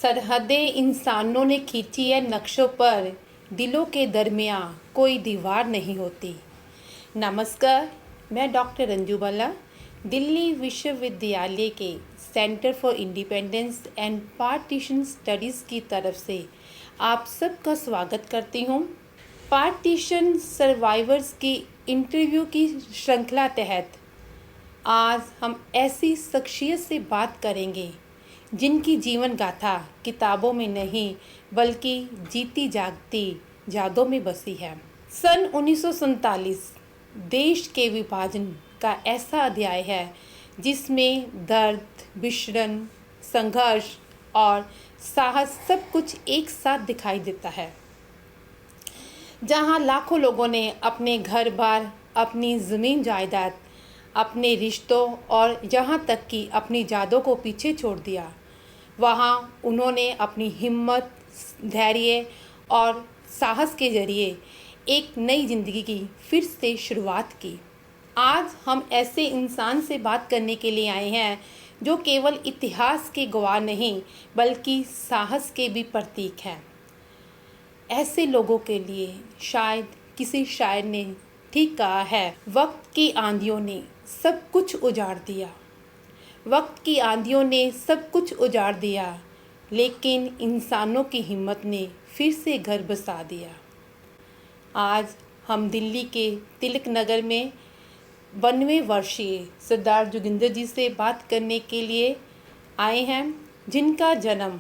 सरहदें इंसानों ने खींची है नक्शों पर, दिलों के दरमियाँ कोई दीवार नहीं होती। नमस्कार, मैं डॉक्टर रंजू बाला, दिल्ली विश्वविद्यालय के centre for independence and partition studies की तरफ से आप सबका स्वागत करती हूँ। पार्टीशन सर्वाइवर्स की इंटरव्यू की श्रृंखला तहत आज हम ऐसी शख्सियत से बात करेंगे जिनकी जीवन गाथा किताबों में नहीं बल्कि जीती जागती यादों में बसी है। सन 1947 देश के विभाजन का ऐसा अध्याय है जिसमें दर्द, विषरण, संघर्ष और साहस सब कुछ एक साथ दिखाई देता है। जहां लाखों लोगों ने अपने घर बार, अपनी ज़मीन जायदाद, अपने रिश्तों और यहाँ तक कि अपनी यादों को पीछे छोड़ दिया, वहाँ उन्होंने अपनी हिम्मत, धैर्य और साहस के ज़रिए एक नई ज़िंदगी की फिर से शुरुआत की। आज हम ऐसे इंसान से बात करने के लिए आए हैं जो केवल इतिहास के गवाह नहीं बल्कि साहस के भी प्रतीक हैं। ऐसे लोगों के लिए शायद किसी शायर ने ठीक कहा है, वक्त की आंधियों ने सब कुछ उजाड़ दिया। वक्त की आंधियों ने सब कुछ उजाड़ दिया, लेकिन इंसानों की हिम्मत ने फिर से घर बसा दिया। आज हम दिल्ली के तिलक नगर में 92 वर्षीय सरदार जोगिंदर जी से बात करने के लिए आए हैं, जिनका जन्म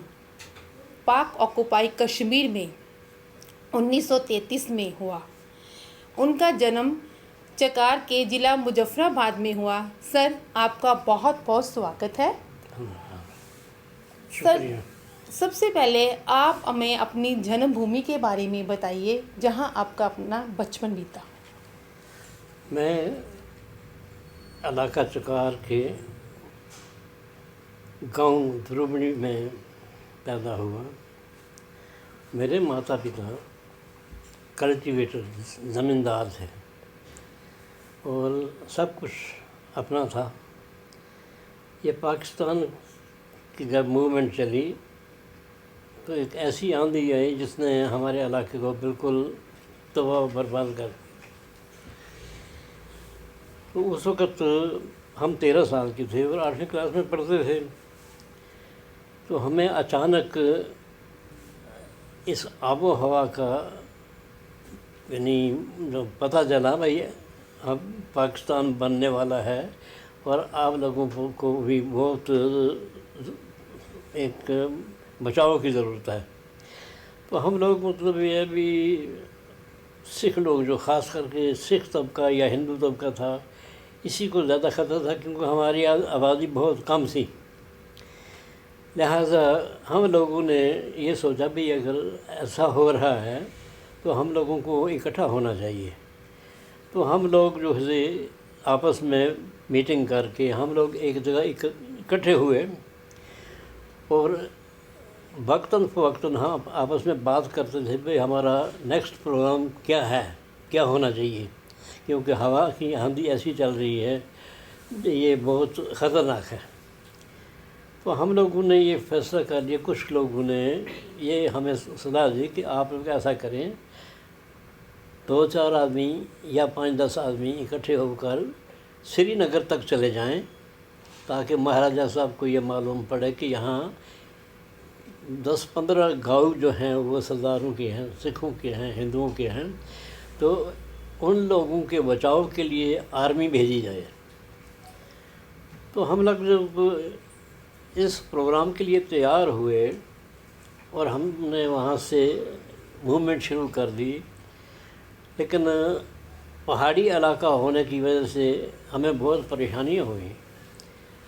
पाक ऑक्युपाई कश्मीर में 1933 में हुआ। उनका जन्म चकार के ज़िला मुजफ्फराबाद में हुआ। सर, आपका बहुत बहुत स्वागत है। सर, सबसे पहले आप हमें अपनी जन्मभूमि के बारे में बताइए जहां आपका अपना बचपन बीता। मैं इलाका चकार के गांव ध्रुवनी में पैदा हुआ। मेरे माता पिता कल्टीवेटर ज़मींदार थे और सब कुछ अपना था। ये पाकिस्तान की जब मूवमेंट चली तो एक ऐसी आंधी आई जिसने हमारे इलाके को बिल्कुल तबाह बर्बाद कर। तो उस वक़्त हम 13 साल के थे और 8वीं क्लास में पढ़ते थे। तो हमें अचानक इस आबो हवा का यानी जो पता चला भाई अब पाकिस्तान बनने वाला है और आप लोगों को भी बहुत एक बचाव की ज़रूरत है। तो हम लोग मतलब ये भी सिख लोग जो ख़ास करके सिख तबका या हिंदू तबका था, इसी को ज़्यादा ख़तरा था क्योंकि हमारी आबादी बहुत कम थी। लिहाजा हम लोगों ने ये सोचा भी अगर ऐसा हो रहा है तो हम लोगों को इकट्ठा होना चाहिए। तो हम लोग जो है आपस में मीटिंग करके हम लोग एक जगह इकट्ठे हुए और वक्तन फ़वक्तन हम आपस में बात करते थे भाई हमारा नेक्स्ट प्रोग्राम क्या है, क्या होना चाहिए, क्योंकि हवा की आंधी ऐसी चल रही है, ये बहुत ख़तरनाक है। तो हम लोगों ने ये फैसला कर लिया, कुछ लोगों ने ये हमें सलाह दी कि आप लोग ऐसा करें, 2-4 आदमी या 5-10 आदमी इकट्ठे होकर श्रीनगर तक चले जाएं ताकि महाराजा साहब को ये मालूम पड़े कि यहाँ 10-15 गाँव जो हैं वो सरदारों के हैं, सिखों के हैं, हिंदुओं के हैं, तो उन लोगों के बचाव के लिए आर्मी भेजी जाए। तो हम लोग जब इस प्रोग्राम के लिए तैयार हुए और हमने वहाँ से मूवमेंट शुरू कर दी, लेकिन पहाड़ी इलाका होने की वजह से हमें बहुत परेशानियाँ हुई।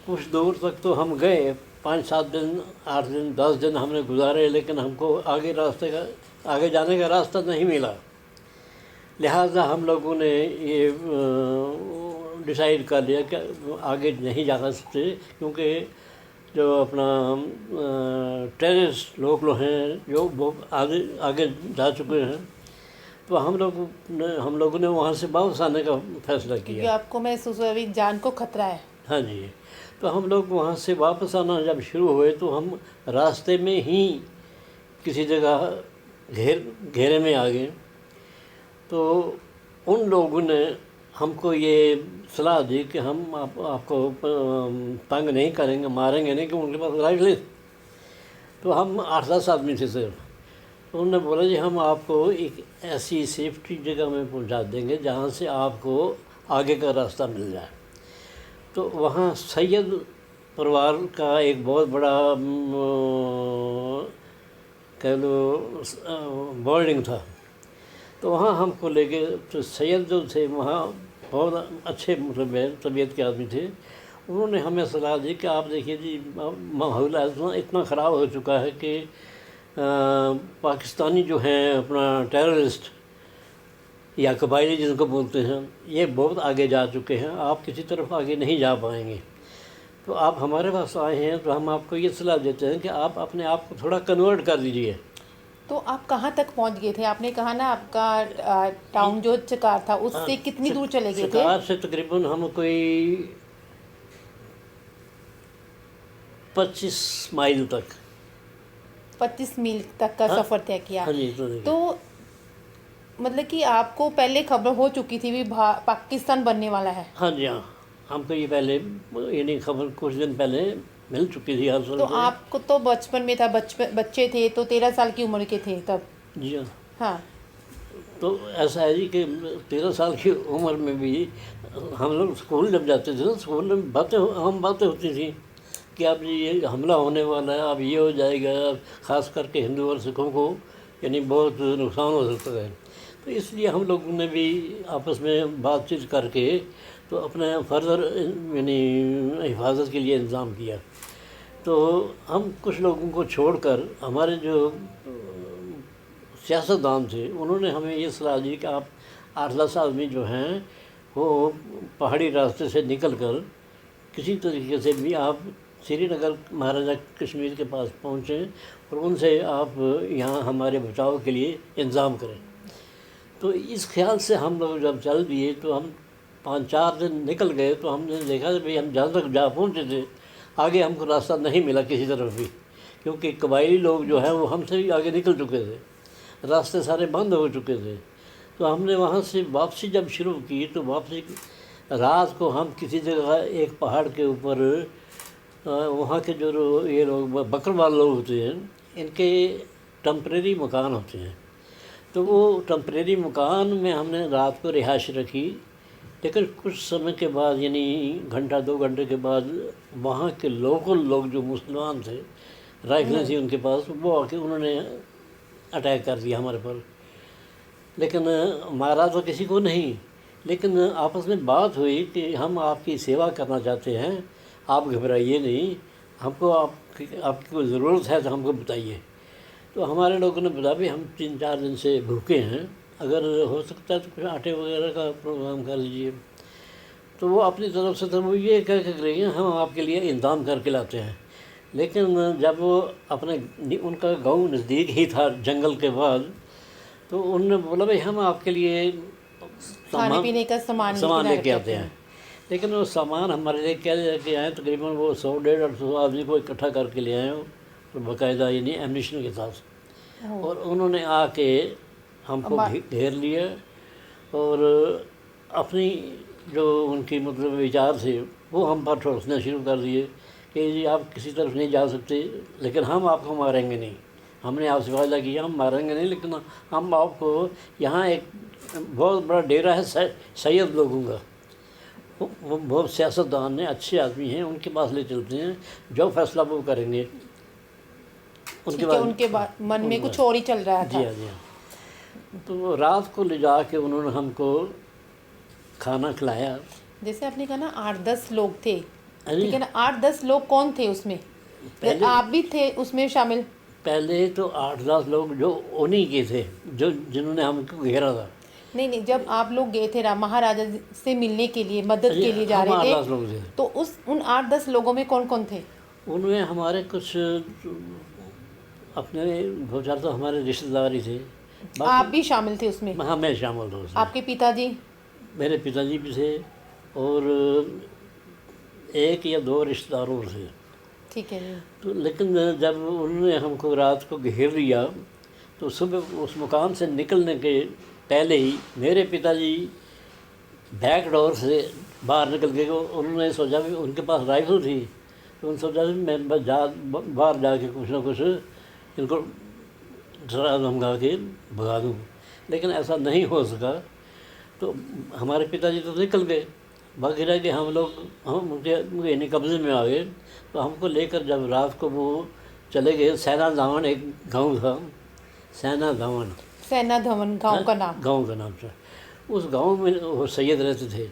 कुछ दूर तक तो हम गए, 5-7 दिन, 8 दिन, 10 दिन हमने गुजारे, लेकिन हमको आगे जाने का रास्ता नहीं मिला। लिहाजा हम लोगों ने ये डिसाइड कर लिया कि आगे नहीं जा सकते क्योंकि जो अपना टेररिस्ट लोग हैं जो वो आगे जा चुके हैं। तो हम लोगों ने वहाँ से वापस आने का फैसला किया। क्योंकि आपको महसूस हुआ अभी जान को खतरा है। हाँ जी। तो हम लोग वहाँ से वापस आना जब शुरू हुए तो हम रास्ते में ही किसी जगह घेरे में आ गए। तो उन लोगों ने हमको ये सलाह दी कि हम आपको तंग नहीं करेंगे, मारेंगे नहीं, कि उनके पास राइफल। तो हम 8-10 आदमी थे सिर्फ। तो उन्होंने बोला जी हम आपको एक ऐसी सेफ्टी जगह में पहुंचा देंगे जहाँ से आपको आगे का रास्ता मिल जाए। तो वहाँ सैयद परिवार का एक बहुत बड़ा कह लो बोर्डिंग था। तो वहाँ हमको लेके, तो सैयद जो थे वहाँ बहुत अच्छे मतलब तबीयत के आदमी थे। उन्होंने हमें सलाह दी कि आप देखिए जी माहौल इतना ख़राब हो चुका है कि पाकिस्तानी जो हैं अपना टेररिस्ट या कबायली जिनको बोलते हैं, ये बहुत आगे जा चुके हैं, आप किसी तरफ आगे नहीं जा पाएंगे। तो आप हमारे पास आए हैं तो हम आपको ये सलाह देते हैं कि आप अपने आप को थोड़ा कन्वर्ट कर लीजिए। तो आप कहाँ तक पहुँच गए थे? आपने कहा ना आपका टाउन जो चिकार था उससे कितनी दूर चले गए थे? चिकार से तकरीबन हम कोई 25 माइल तक, 25 मील तक का सफ़र तय किया। हाँ जी। तो मतलब कि आपको पहले खबर हो चुकी थी भी पाकिस्तान बनने वाला है? हाँ जी, हाँ। हमको ये पहले यानी खबर कुछ दिन पहले मिल चुकी थी। तो आपको तो बचपन में था, बच्चे थे तो 13 साल की उम्र के थे तब? जी हाँ। हाँ। तो ऐसा है जी कि 13 साल की उम्र में भी हम लोग स्कूल जब जाते थे तो स्कूल में बातें होती थी कि अब ये हमला होने वाला है, अब ये हो जाएगा, ख़ास करके हिंदू और सिखों को यानी बहुत नुकसान हो सकता है। तो इसलिए हम लोगों ने भी आपस में बातचीत करके तो अपने फर्दर यानी हिफाजत के लिए इंतज़ाम किया। तो हम कुछ लोगों को छोड़कर हमारे जो सियासतदान थे उन्होंने हमें ये सलाह दी कि आप 8-10 आदमी जो हैं वो पहाड़ी रास्ते से निकल कर किसी तरीके से भी आप श्रीनगर महाराजा कश्मीर के पास पहुँचें और उनसे आप यहाँ हमारे बचाव के लिए इंतज़ाम करें। तो इस ख्याल से हम लोग जब चल दिए तो हम 5-4 दिन निकल गए। तो हमने देखा कि भाई हम जहाँ तक जा पहुँचे थे आगे हमको रास्ता नहीं मिला किसी तरफ भी, क्योंकि कबायली लोग जो हैं वो हमसे भी आगे निकल चुके थे, रास्ते सारे बंद हो चुके थे। तो हमने वहाँ से वापसी जब शुरू की तो वापसी रात को हम किसी जगह एक पहाड़ के ऊपर वहाँ के जो ये लोग बकरवाल लोग होते हैं इनके टेम्परेरी मकान होते हैं। तो वो टेम्परेरी मकान में हमने रात को रिहाइश रखी। लेकिन कुछ समय के बाद यानी घंटा 2 घंटे के बाद वहाँ के लोकल लोग जो मुसलमान थे, राइफलें थी उनके पास, वो आके उन्होंने अटैक कर दिया हमारे पर। लेकिन मारा तो किसी को नहीं, लेकिन आपस में बात हुई कि हम आपकी सेवा करना चाहते हैं, आप घबराइए नहीं, हमको आपकी कोई ज़रूरत है तो हमको बताइए। तो हमारे लोगों ने बताया भी हम 3-4 दिन से भूखे हैं, अगर हो सकता है तो कुछ आटे वगैरह का प्रोग्राम कर लीजिए। तो वो अपनी तरफ से तो वो ये कह के रही हैं हम आपके लिए इंतज़ाम करके लाते हैं। लेकिन जब वो अपने उनका गांव नज़दीक ही था जंगल के बाद, तो उन्होंने बोला भाई हम आपके लिए खाने पीने का सामान लेके आते हैं। लेकिन वो सामान हमारे लिए क्या लेके आए, तकरीबन वो 100-150 आदमी को इकट्ठा करके ले आए और बाकायदा यानी एम्यूनिशन के साथ। और उन्होंने आके हमको घेर लिया और अपनी जो उनकी मतलब विचार थे वो हम पर ठोसना शुरू कर दिए कि जी आप किसी तरफ नहीं जा सकते, लेकिन हम आपको मारेंगे नहीं। हमने आपसे वादा किया हम मारेंगे नहीं, लेकिन हम आपको यहाँ एक बहुत बड़ा डेरा है सैयद लोगों का, वो बहुत सियासतदान हैं, अच्छे आदमी हैं, उनके पास ले चलते हैं, जो फैसला वो करेंगे। उनके बाद मन में कुछ और ही चल रहा था। जी हाँ। तो रात को ले जा के उन्होंने हमको खाना खिलाया। जैसे आपने कहा ना 8-10 लोग थे, ठीक है ना, 8-10 लोग कौन थे उसमें? आप भी थे उसमें शामिल? पहले तो 8-10 लोग जो उन्हीं के थे जो जिन्होंने हमको घेरा था। नहीं, जब आप लोग गए थे महाराजा से मिलने के लिए, मदद के लिए जा रहे थे, तो उन 8-10 लोगों में कौन कौन थे? उनमें हमारे कुछ अपने 2-4 तो हमारे रिश्तेदार ही थे। आप भी शामिल थे उसमें? हाँ, मैं शामिल था उसमें। आपके पिताजी? मेरे पिताजी भी थे और एक या दो रिश्तेदारों से। ठीक है जी। तो लेकिन जब उन्होंने हमको रात को घेर लिया तो सुबह उस मुकाम से निकलने के पहले ही मेरे पिताजी बैक डोर से बाहर निकल गए। उन्होंने सोचा भी उनके पास राइफल थी, तो उन्होंने सोचा कि मैं बस बाहर जाके कुछ ना कुछ इनको डरा धमका के भगा दूँ, लेकिन ऐसा नहीं हो सका। तो हमारे पिताजी तो निकल गए, बाकी रह गए हम लोग। हम उनके यानी कब्जे में आ गए। तो हमको लेकर जब रात को वो चले गए, सेना धावन एक गांव था, सेना धावन, सेना धवन गांव का नाम। गांव का नाम था। उस गांव में वो सैयद रहते थे।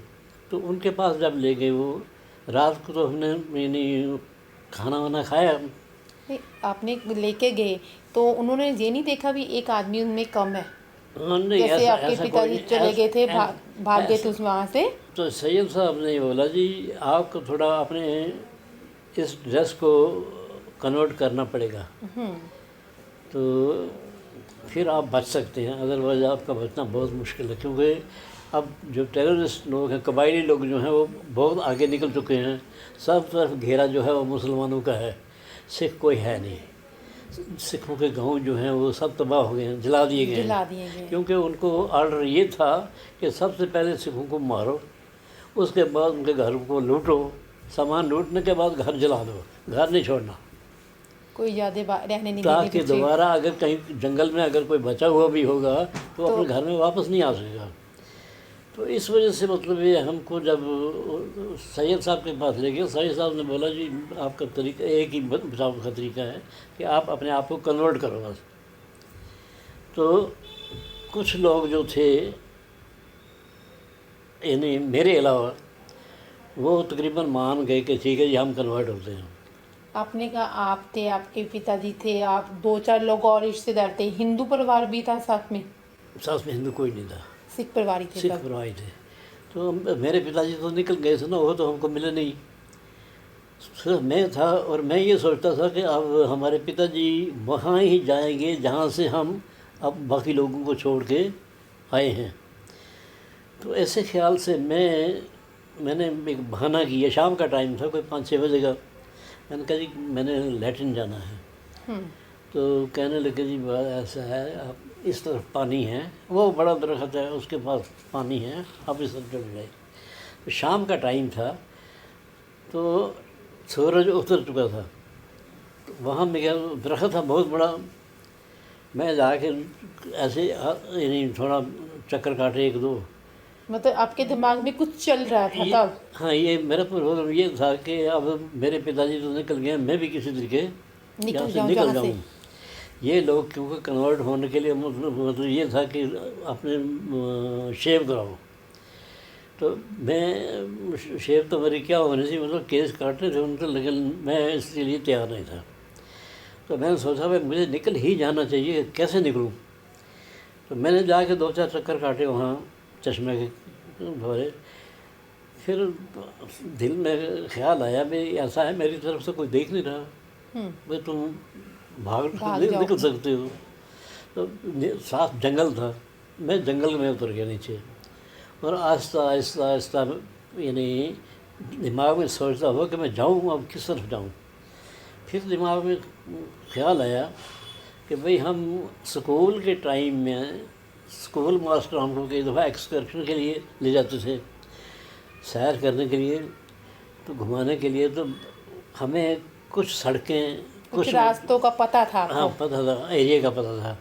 तो उनके पास जब ले गए वो, रात को तो हमने यानी खाना वाना खाया। नहीं, आपने लेके गए तो उन्होंने ये नहीं देखा भी एक आदमी उनमें कम है? नहीं, जैसे आपके पिताजी चले गए थे, भाग गए थे उस वहाँ से। तो सैयद साहब ने बोला जी आपको थोड़ा अपने इस ड्रेस को कन्वर्ट करना पड़ेगा, तो फिर आप बच सकते हैं, अदरवाइज़ आपका बचना बहुत मुश्किल है। क्योंकि अब जो टेररिस्ट लोग हैं, कबायली लोग जो हैं, वो बहुत आगे निकल चुके हैं। सब तरफ घेरा जो है वो मुसलमानों का है, सिख कोई है नहीं। सिखों के गांव जो हैं वो सब तबाह हो गए हैं, जला दिए गए हैं। क्योंकि उनको ऑर्डर ये था कि सबसे पहले सिखों को मारो, उसके बाद उनके घर को लूटो, सामान लूटने के बाद घर जला दो, घर नहीं छोड़ना, कोई ज़्यादा रहने नहीं देंगे ताकि दोबारा अगर कहीं जंगल में अगर कोई बचा हुआ भी होगा तो अपने घर में वापस नहीं आ सकेगा। तो इस वजह से मतलब ये हमको जब सैयद साहब के पास ले गए, सैयद साहब ने बोला जी आपका तरीका एक ही बचाव का तरीका है कि आप अपने आप को कन्वर्ट करो बस। तो कुछ लोग जो थे यानी मेरे अलावा, वो तकरीबन मान गए कि ठीक है जी हम कन्वर्ट होते हैं। आपने कहा आप थे, आपके पिताजी थे, आप 2-4 लोग और रिश्तेदार थे, हिंदू परिवार भी था साथ में? साथ में हिंदू कोई नहीं था, सिख परिवार ही थे। सिख परिवार थे। तो मेरे पिताजी तो निकल गए थे ना, वो तो हमको मिले नहीं, सिर्फ मैं था। और मैं ये सोचता था कि अब हमारे पिताजी वहाँ ही जाएंगे जहाँ से हम अब बाकी लोगों को छोड़ के आए हैं। तो ऐसे ख्याल से मैंने एक बहाना किया, शाम का टाइम था, कोई 5-6 बजे का। मैंने कहा जी मैंने लैट्रिन जाना है। तो कहने लगे जी बात ऐसा है, आप इस तरफ पानी है, वो बड़ा दरख्त है उसके पास पानी है, आप इस तरफ चले जाए। तो शाम का टाइम था, तो सूरज उतर चुका था। तो वहाँ में क्या दरख्त था बहुत बड़ा। मैं जाके ऐसे यानी थोड़ा चक्कर काटे 1-2। मतलब आपके दिमाग में कुछ चल रहा था तब? हाँ, ये मेरा प्रॉब्लम ये था कि अब मेरे पिताजी तो निकल गए, मैं भी किसी तरीके निकल जाऊँ। ये लोग क्योंकि कन्वर्ट होने के लिए मतलब ये था कि अपने शेव कराओ। तो मैं शेव तो मेरी क्या होनी थी, मतलब केस काटने थे उनके, लेकिन मैं इसके लिए तैयार नहीं था। तो मैंने सोचा भाई मुझे निकल ही जाना चाहिए, कैसे निकलूँ। तो मैंने जाके 2-4 चक्कर काटे वहाँ चश्मे के भरे। फिर दिल में ख्याल आया भाई ऐसा है मेरी तरफ से कोई देख नहीं रहा, भाई तुम भाग निकल सकते हो। तो साफ जंगल था, मैं जंगल में उतर गया नीचे, और आहिस्ता आहिस्ता आहिस्ता यानी दिमाग में सोचता हुआ कि मैं जाऊँ, अब किस तरफ जाऊँ। फिर दिमाग में ख्याल आया कि भाई हम स्कूल के टाइम में स्कूल मास्टर हमको कई दफ़ा एक्सकर्शन के लिए ले जाते थे, सैर करने के लिए, तो घुमाने के लिए। तो हमें कुछ सड़कें, कुछ रास्तों का पता था? हाँ पता था, एरिया का पता था।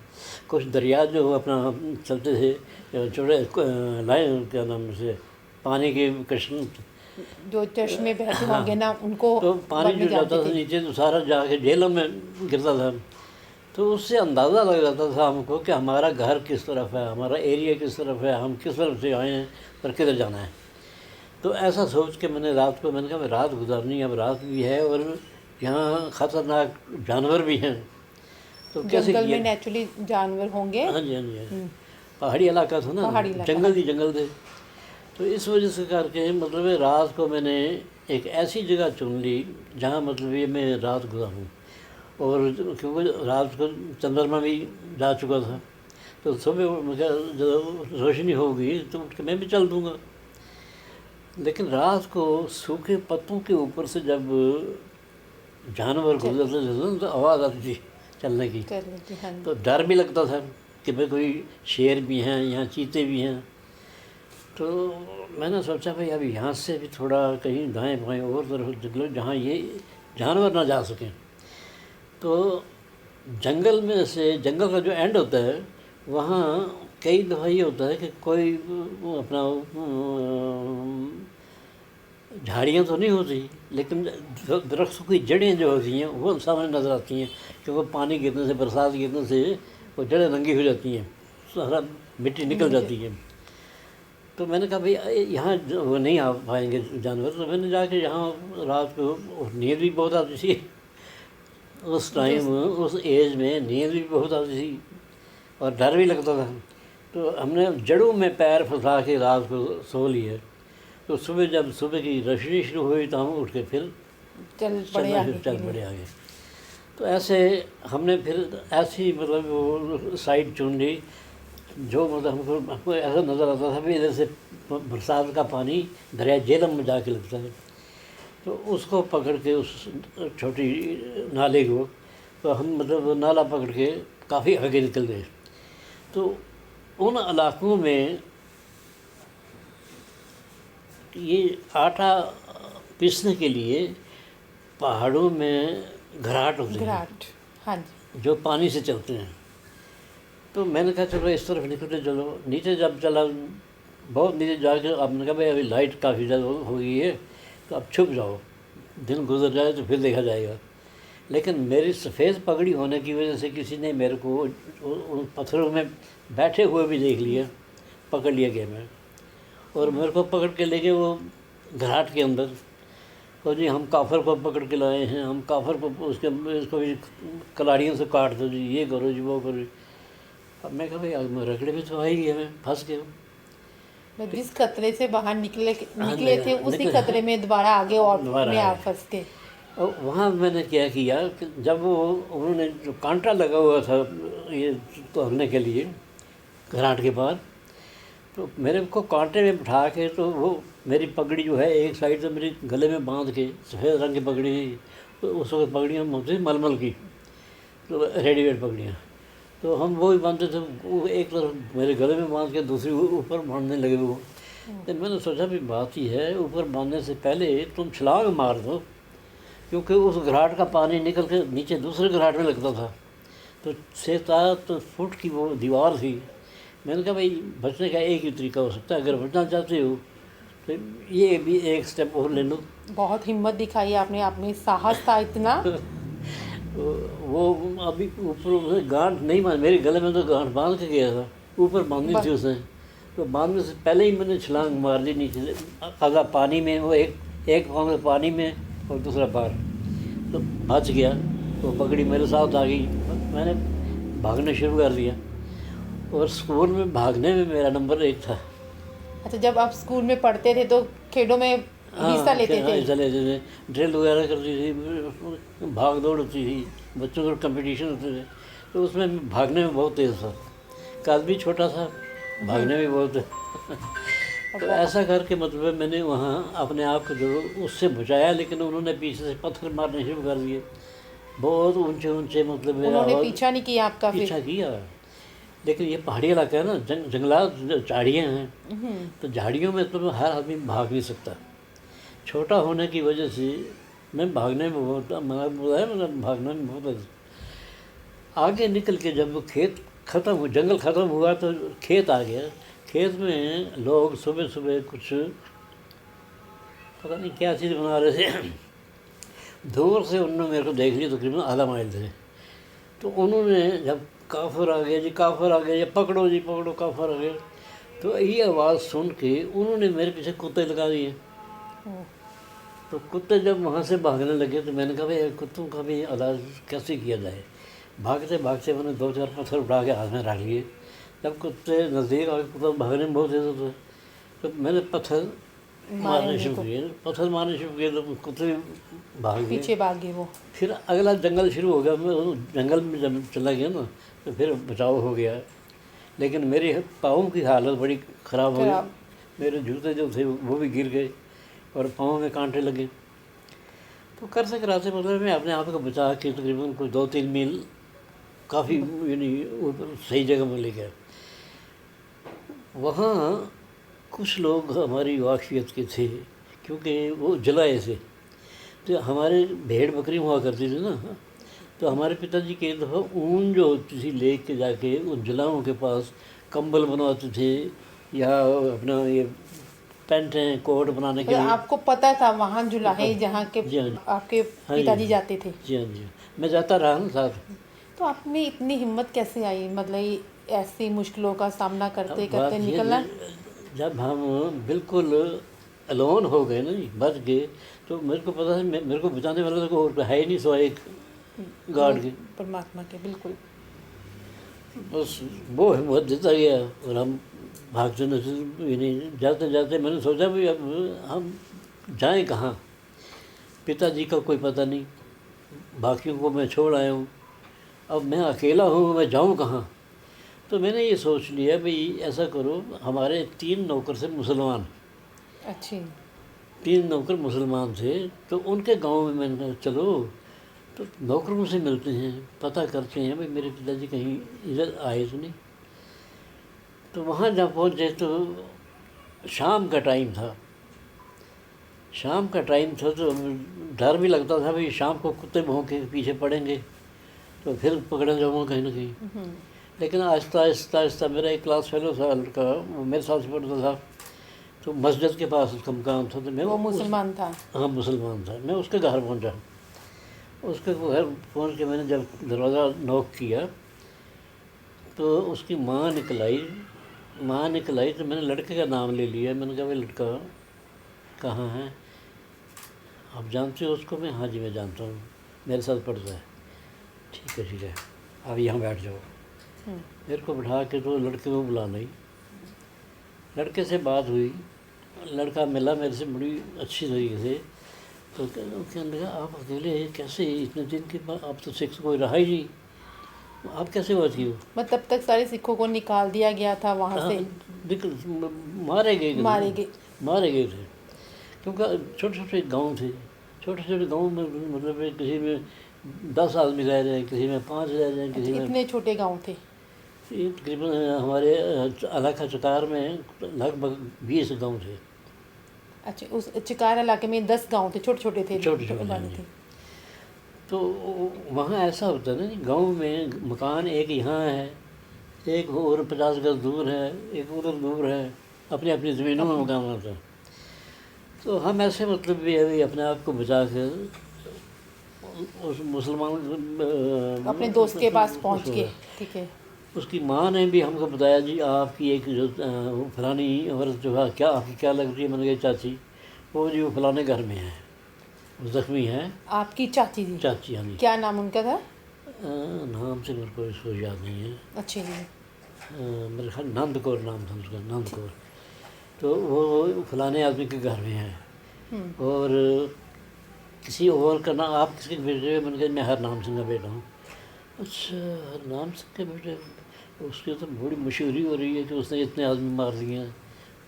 कुछ दरिया जो अपना चलते थे छोटे लाइन क्या नाम से पानी के कृष्ण जो चश्मे बहते होंगे ना उनको, तो पानी जो जाता था नीचे तो सारा जाके झेलों में गिरता था। तो उससे अंदाज़ा लग जाता था हमको कि हमारा घर किस तरफ है, हमारा एरिया किस तरफ है, हम किस तरफ से आए हैं और किधर जाना है। तो ऐसा सोच के मैंने रात को मैंने कहा मैं रात गुजारनी, अब रात भी है और यहाँ ख़तरनाक जानवर भी हैं, तो कैसे जंगल में नेचुरली जानवर होंगे। हाँ जी हाँ जी, पहाड़ी इलाका था ना, जंगल ही जंगल थे। तो इस वजह से करके मतलब रात को मैंने एक ऐसी जगह चुन ली जहाँ मतलब ये मैं रात गुजारूँ। और क्योंकि रात को चंद्रमा भी जा चुका था, तो सुबह मुझे जब रोशनी होगी तो उठ के मैं भी चल दूँगा। लेकिन रात को सूखे पत्तों के ऊपर से जब जानवर गुजरते थे तो आवाज़ आती थी चलने की, कर लेते हाँ जी। तो डर भी लगता था कि भाई कोई शेर भी हैं, यहाँ चीते भी हैं। तो मैंने सोचा भाई अब यहाँ से भी थोड़ा कहीं दाएं बाएं और तरफ निकलो जहाँ ये जानवर ना जा सकें। तो जंगल में से, जंगल का जो एंड होता है वहाँ कई दफ़ा ये होता है कि कोई वो अपना झाड़ियाँ तो नहीं होती, लेकिन दरख्तों की जड़ें जो होती हैं वो सामने नज़र आती हैं, क्योंकि पानी गिरने से, बरसात गिरने से वो जड़ें नंगी हो जाती हैं, सारा मिट्टी निकल जाती है। तो मैंने कहा भाई यहाँ वो नहीं आ पाएंगे जानवर। तो मैंने जाके यहाँ रात को, नींद भी बहुत आती थी उस टाइम, उस एज में नींद भी बहुत आती थी और डर भी लगता था। तो हमने जड़ों में पैर फंसा के रात को सो लिए। तो सुबह जब सुबह की रोशनी शुरू हुई तो हम उठ के फिर चल पड़े आगे। तो ऐसे हमने फिर ऐसी मतलब वो साइड चुन ली जो मतलब हमको ऐसा नज़र आता था भी इधर से बरसात का पानी दरिया झेलम में जाके लगता है। तो उसको पकड़ के, उस छोटी नाले को, तो हम मतलब नाला पकड़ के काफ़ी आगे निकल गए। तो उन इलाकों में ये आटा पीसने के लिए पहाड़ों में घराट होते हैं, हाँ जी, जो पानी से चलते हैं। तो मैंने कहा चलो इस तरफ निकलते चलो। नीचे जब चला, बहुत नीचे जाके आपने कहा भाई अभी लाइट काफ़ी ज़्यादा हो गई है तो अब छुप जाओ, दिन गुजर जाए तो फिर देखा जाएगा। लेकिन मेरी सफ़ेद पगड़ी होने की वजह से किसी ने मेरे को उन पत्थरों में बैठे हुए भी देख लिया, पकड़ लिया गया मैं, और मेरे को पकड़ के ले गए वो घराट के अंदर। तो जी हम काफर को पकड़ के लाए हैं, हम काफर को उसके इसको भी कलाड़ियों से काट दो जी, ये करो जी, वो करो जी। अब मैं कहा भाई मैं रगड़े में तो आ ही गया, मैं फंस गया। जिस खतरे से बाहर निकले हाँ, थे उसी खतरे में दोबारा आगे और दोबारा में आए। आप फंस गए। और वहाँ मैंने क्या किया कि जब वो उन्होंने जो कांटा लगा हुआ था ये तोड़ने के लिए घराट के पार, तो मेरे को कांटे में बिठा के, तो वो मेरी पगड़ी जो है एक साइड से मेरे गले में बांध के, सफ़ेद रंग की पगड़ी थी, तो उस वक्त पगड़ियाँ होती थी मलमल की, तो रेडीमेड पगड़ियाँ, तो हम वो ही बांधते थे। वो एक तरफ मेरे गले में बांध के दूसरी ऊपर बांधने लगे वो। तो मैंने सोचा भी बात ही है, ऊपर बांधने से पहले तुम छलांग मार दो, क्योंकि उस घराट का पानी निकल के नीचे दूसरे घराट में लगता था। तो 6-7 फुट की वो दीवार थी। मैंने कहा भाई बचने का एक ही तरीका हो सकता है, अगर बचना चाहते हो तो ये भी एक स्टेप और ले लो। बहुत हिम्मत दिखाई आपने, आप में साहस था इतना। वो अभी ऊपर उसने गांठ नहीं बांध, मेरे गले में तो गांठ बांध के गया था, ऊपर बांधनी थी उसने। तो बांधने से पहले ही मैंने छलांग मार दी नीचे से, आधा पानी में, वो एक पाँव में पानी में और दूसरा पार, तो बच गया। तो पकड़ी मेरे साथ आ गई, मैंने भागना शुरू कर दिया, और स्कूल में भागने में मेरा नंबर 1 था। अच्छा, जब आप स्कूल में पढ़ते थे तो खेलों में हिस्सा लेते थे? हिस्सा लेते थे, ड्रिल वगैरह करती थी, भाग दौड़ होती थी, बच्चों के कंपटीशन होते थे, तो उसमें मैं भागने में बहुत तेज़ था। कद भी छोटा था, भागने में बहुत तो ऐसा करके मतलब मैंने वहाँ अपने आप को जो उससे बचाया। लेकिन उन्होंने पीछे से पत्थर मारने शुरू कर दिए, बहुत ऊंचे ऊंचे, मतलब उन्होंने पीछा नहीं किया आपका? पीछा किया, लेकिन ये पहाड़ी इलाका है ना, जंगलात झाड़ियाँ हैं, तो झाड़ियों में तो हर आदमी भाग नहीं सकता। छोटा होने की वजह से मैं भागने में बहुत, मतलब भागने में बहुत आगे निकल के, जब वो खेत ख़त्म हुआ, जंगल ख़त्म हुआ, तो खेत आ गया। खेत में लोग सुबह सुबह कुछ पता नहीं क्या चीज़ बना रहे थे। दूर से उन्होंने मेरे को देख लिया, तकरीबन आधा माइल थे। तो उन्होंने जब काफर आ गया जी, काफर आ गया, या पकड़ो जी पकड़ो, काफर आ गया, तो ये आवाज़ सुन के उन्होंने मेरे पीछे कुत्ते लगा दिए। तो कुत्ते जब वहाँ से भागने लगे तो मैंने कहा भाई कुत्तों का भी इलाज कैसे किया जाए। भागते भागते मैंने 2-4 पत्थर उठा के हाथ में रख लिए। जब कुत्ते नज़दीक आके, कुत्ता भागने में बहुत तेज होता है, तो मैंने पत्थर मारने शुरू किए, तो कुत्ते भाग गए, पीछे भाग गए वो। फिर अगला जंगल शुरू हो गया। मैं जंगल में जब चला गया ना, तो फिर बचाव हो गया। लेकिन मेरे पाँव की हालत बड़ी ख़राब हो गई, मेरे जूते जो थे वो भी गिर गए, और पाँव में कांटे लगे। तो करते कराते मतलब मैं अपने आप को बचा के तकरीबन कुछ 2-3 मील काफ़ी यानी ऊपर सही जगह में ले गया। वहाँ कुछ लोग हमारी वाकफियत के थे, क्योंकि वो जलाए थे। तो हमारे भेड़ बकरी हुआ करती थी ना, तो हमारे पिताजी के दफ़ा ऊन जो होती थी ले के जाके उन जलाओं के पास कंबल बनवाते थे, या अपना ये पैंटें कोट बनाने के मतलब लिए। आपको पता था वहाँ जुलाहे जहाँ के जी हाँ जी। आपके हाँ जी। पिताजी जाते थे? जी हाँ जी, मैं जाता रहा ना साथ। तो आप में इतनी हिम्मत कैसे आई, मतलब ये ऐसी मुश्किलों का सामना करते अब बात करते ये निकलना? जब हम बिल्कुल अलोन हो गए ना जी, बच गए, तो मेरे को पता है मेरे को बचाने वाला तो और है ही नहीं सिवाय एक गार्ड के। परमात्मा के, बिल्कुल। बस वो हिम्मत देता गया और हम भागते नहीं जाते जाते मैंने सोचा भी अब हम जाएं कहाँ, पिताजी का कोई पता नहीं, बाकियों को मैं छोड़ आया हूँ, अब मैं अकेला हूँ, मैं जाऊँ कहाँ। तो मैंने ये सोच लिया भाई ऐसा करो, हमारे 3 नौकर से मुसलमान, अच्छी। 3 नौकर मुसलमान थे, तो उनके गांव में मैंने कहा चलो तो नौकरों से मिलते हैं, पता करते हैं भाई मेरे पिताजी कहीं इधर आए तो नहीं। तो वहाँ जब पहुँचे तो शाम का टाइम था, शाम का टाइम था, तो डर भी लगता था भाई शाम को कुत्ते भौंके के पीछे पड़ेंगे तो फिर पकड़ा जाऊँगा कहीं ना कहीं। लेकिन आहिस्ता आहिस्ता आहिस्ता मेरा एक क्लास फेलो था लड़का, वो मेरे साथ से पढ़ता था, तो मस्जिद के पास उसका मकान था, तो मैं वो मुसलमान था? हाँ मुसलमान था। मैं उसके घर पहुंचा, उसके घर पहुंच के मैंने जब दरवाज़ा नॉक किया तो उसकी माँ निकल आई। तो मैंने लड़के का नाम ले लिया, मैंने कहा भाई लड़का कहाँ है, आप जानते हो उसको? मैं हाँ जी मैं जानता हूँ, मेरे साथ पढ़ता है। ठीक है आप यहाँ बैठ जाओ। मेरे को बिठा के तो लड़के को बुला नहीं, लड़के से बात हुई, लड़का मिला मेरे से बड़ी अच्छी तरीके से। तो कहने लगा आप अकेले कैसे, इतने दिन के बाद, आप तो सिख कोई रहा ही नहीं, आप कैसे बात की हो? मतलब तब तक सारे सिखों को निकाल दिया गया था वहाँ से? मारे गए मारे गए। थे, क्योंकि छोटे छोटे गांव थे, छोटे छोटे गांव में मतलब किसी में 10 आदमी रह रहे हैं, किसी में 5 रह रहे हैं, किसी में। इतने छोटे गांव थे? ये तकरीबन हमारे इलाका चकार में लगभग 20 गांव थे। अच्छा, उस चिकार इलाके में 10 गांव थे, छोटे छोटे थे? छोटे थे। तो वहाँ ऐसा होता है ना, गांव में मकान एक यहाँ है, एक और 50 गज दूर है, एक उधर दूर है, अपनी अपनी ज़मीनों में मकान होता है। तो हम ऐसे मतलब भी अभी अपने आप को बचा कर उस मुसलमान अपने दोस्त के पास पहुँच के, ठीक है। उसकी माँ ने भी हमको बताया जी आपकी एक जो फलानी औरत जो है, क्या आपकी क्या लग रही है? मैंने कहा चाची, वो जी वो फलाने घर में है, वो ज़ख्मी है। आपकी चाची जी? चाची, हाँ जी। क्या नाम उनका था? नाम से मेरे को इसको याद नहीं है। अच्छा जी। मेरे ख्याल नंद कौर नाम था उसका, नंद कौर। तो वो फलाने आदमी के घर में है, और किसी और का नाम, आप किसके बेटे हो? मैंने कहा मैं हरनाम सिंह का बेटा हूँ। अच्छा हरनाम सिंह के बेटे, उसकी तो बड़ी मशहूरी हो रही है कि उसने इतने आदमी मार दिए हैं।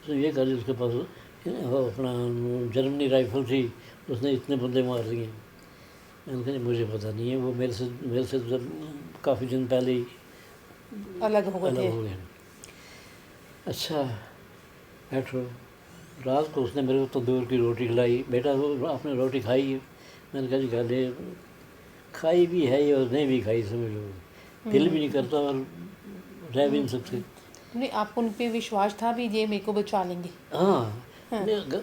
उसने ये कहा उसके पास अपना जर्मनी राइफल थी, उसने इतने बंदे मार दिए। मैंने कहा मुझे पता नहीं है, वो मेरे से काफ़ी दिन पहले ही अलग हो गए। अच्छा बैठो। रात को उसने मेरे को तंदूर की रोटी खिलाई, बेटा आपने रोटी खाई है? मैंने कहा जी गाले खाई भी है और नहीं भी खाई, समझ लो दिल भी नहीं करता और रह भी नहीं सकते। नहीं, आपको उन पर विश्वास था भी ये मेरे को बचा लेंगे? हाँ।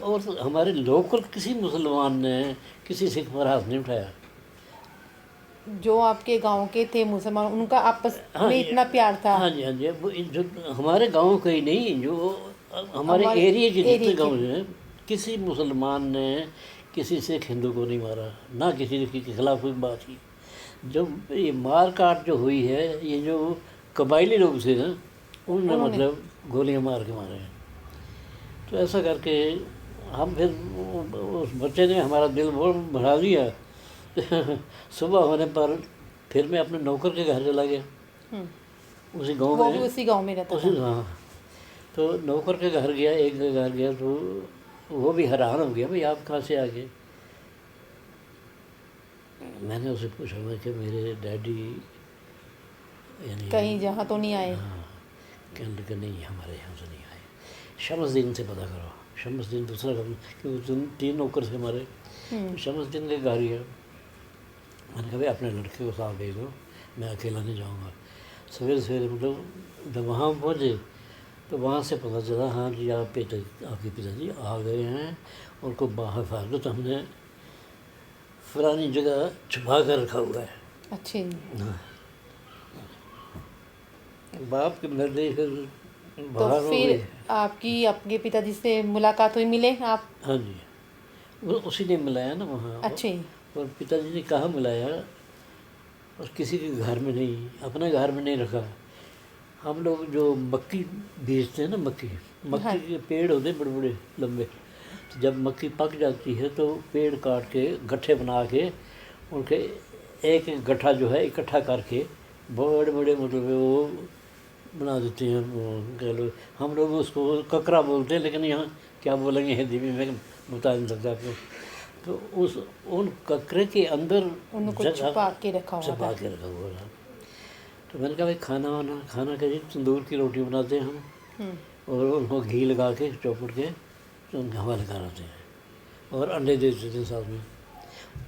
और हमारे लोकल किसी मुसलमान ने किसी सिख पर हाथ नहीं उठाया। जो आपके गांव के थे मुसलमान, उनका आपस में इतना प्यार था? हाँ जी हाँ जी। वो जो हमारे गांव का ही नहीं, जो हमारे एरिया के जितने गांव हैं, किसी मुसलमान ने किसी सिख हिंदू को नहीं मारा, ना किसी के खिलाफ कोई बात की। जब ये मार काट जो हुई है, ये जो कबायली लोग थे ना, उन्होंने मतलब गोलियां मार के मारे हैं। तो ऐसा करके हम फिर उस बच्चे ने हमारा दिल बहुत बढ़ा दिया। सुबह होने पर फिर मैं अपने नौकर के घर चला गया, उसी गांव में। उसी गांव में रहता था? हाँ। तो नौकर के घर गया, एक के घर गया, तो वो भी हैरान हो गया, भाई आप कहाँ से आ गए। मैंने उससे पूछा, मैं कि मेरे डैडी यानी कहीं जहाँ तो नहीं आए। हाँ, कहने लगे नहीं हमारे यहाँ से नहीं आए, शमसदीन से पता करो। शमसदीन दूसरा घर, क्योंकि 3 नौकर थे हमारे, तो शमसदीन के घर ही है। मैंने कहा भाई अपने लड़के को साथ भेजो, मैं अकेला नहीं जाऊँगा। सवेरे सवेरे मतलब जब वहाँ पहुँचे तो वहाँ से पता चला हाँ जी आपके पिताजी आ गए हैं और को बाहर फाड़, तो हमने फलानी जगह छुपा कर रखा हुआ है। अच्छे। हाँ, बाप के मर्जी फिर तो बाहर हो फिर गए। आपकी आपके पिताजी से मुलाकात हुई, मिले आप? हाँ जी, वो उसी ने मिलाया ना वहाँ। अच्छे। और पिताजी ने कहाँ मिलाया, और किसी के घर में नहीं, अपने घर में नहीं रखा। हम लोग जो मक्की बेचते हैं ना, मक्की हाँ। के पेड़ होते हैं बड़े बड़े लंबे, तो जब मक्की पक जाती है तो पेड़ काट के गट्ठे बना के उनके एक एक गट्ठा जो है इकट्ठा करके बड़े बड़े मतलब वो बना देते हैं। वो कह लो, हम लोग उसको ककरा बोलते हैं, लेकिन यहाँ क्या बोलेंगे हिंदी में मैं बता नहीं सकता आपको। तो उन ककरे के अंदर उनको जगह छुपा के रखा हुआ छुपा था। के रखा हुआ था। तो मैंने कहा भाई खाना का जी तंदूर की रोटी बनाते हैं हम, और उनको घी लगा के चौपड़ के तो उनका हवा लगा देते हैं और अंडे दे देते हैं साथ में,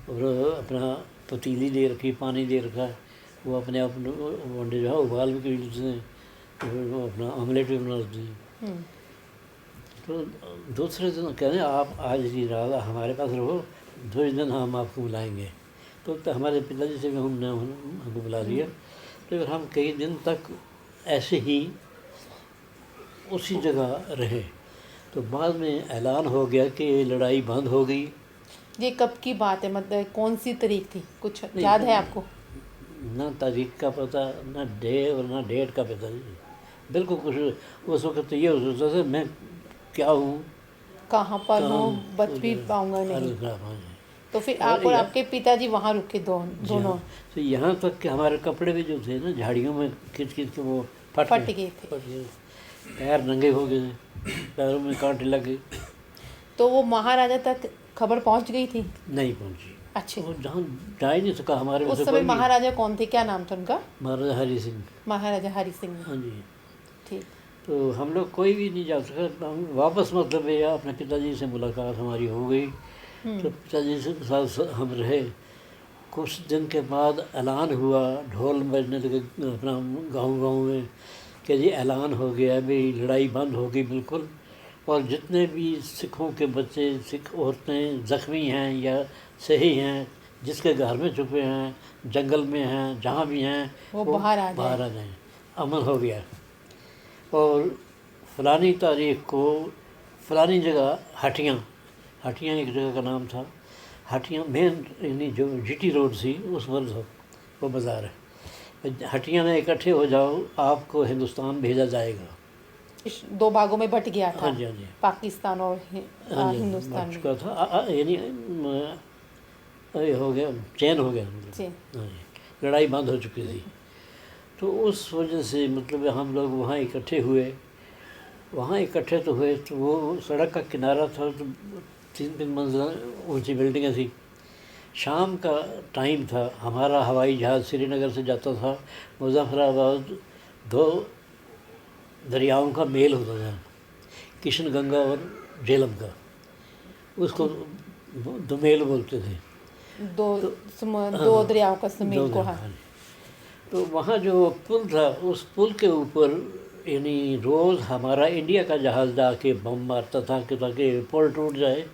और अपना पतीली दे रखी, पानी दे रखा है, वो अपने आप वो अंडे जो है उबाल भी कर लेते हैं, तो फिर वो अपना ऑमलेट भी बना देते हैं। तो दूसरे दिन कह रहे आप आज की रात हमारे पास रहो, दूसरे दिन हम आपको बुलाएंगे। तो हमारे पिताजी से भी हमने हमको बुला लिया। तो फिर हम कई दिन तक ऐसे ही उसी जगह रहे। तो बाद में ऐलान हो गया कि लड़ाई बंद हो गई। ये कब की बात है, मतलब कौन सी तारीख थी, कुछ नहीं, याद है आपको? ना तारीख का पता, ना डे और ना डेट का पता नहीं, बिल्कुल कुछ। उस वक्त तो ये हो सकता था मैं क्या हूँ, कहाँ पर कहाँ हूँ, बच भी पाऊंगा नहीं। हाँ। तो फिर और आप और या- आपके पिताजी वहाँ रुके दोनों? तो यहाँ तक कि हमारे कपड़े भी जो थे ना झाड़ियों में खींच खींच के वो फट गए थे। फट गए, पैर नंगे हो गए, पैरों में कांटे लग गए। तो वो महाराजा तक खबर पहुँच गई थी? नहीं पहुँची, अच्छे। वो जहाँ जा ही नहीं सका हमारे में उस से समय कोई भी। महाराजा कौन थे, क्या नाम था उनका? महाराजा हरि सिंह। महाराजा हरि सिंह। हाँ जी। ठीक। तो हम लोग कोई भी नहीं जा सका। हम वापस मतलब भैया अपने पिताजी से मुलाकात हमारी हो गई। तो पिताजी से साथ हम रहे। कुछ दिन के बाद ऐलान हुआ, ढोल बजने लगे अपना गांव में कि जी ऐलान हो गया, भाई लड़ाई बंद हो गई बिल्कुल। और जितने भी सिखों के बच्चे, सिख औरतें ज़ख्मी हैं या सही हैं, जिसके घर में छुपे हैं, जंगल में हैं, जहाँ भी हैं, वो बाहर आ जाएं। अमन हो गया। और फलानी तारीख को फलानी जगह हटियाँ एक जगह का नाम था। हटियाँ मेन यानी जो जीटी रोड थी उस पर था वो बाज़ार है। हटियाँ में इकट्ठे हो जाओ, आपको हिंदुस्तान भेजा जाएगा। इस 2 भागों में बट गया था। हाँ जी, हाँ जी। पाकिस्तान और हाँ जी, हिंदुस्तान बच में। चुका था यानी ये हो गया, चैन हो गया मतलब। जी। हाँ जी, लड़ाई बंद हो चुकी थी। तो उस वजह से मतलब हम लोग वहाँ इकट्ठे हुए। वहाँ इकट्ठे तो हुए, तो वो सड़क का किनारा था, तो 3 मंजिला ऊंची बिल्डिंगें थी। शाम का टाइम था, हमारा हवाई जहाज़ श्रीनगर से जाता था मुजफ्फराबाद। 2 दरियाओं का मेल होता था, किशन गंगा और झेलम का, उसको दुमेल बोलते थे। दो दरियाओं का सुमेल को। हाँ। तो वहाँ जो पुल था, उस पुल के ऊपर यानी रोज़ हमारा इंडिया का जहाज़ जाके बम मारता था कि ताकि पुल टूट जाए,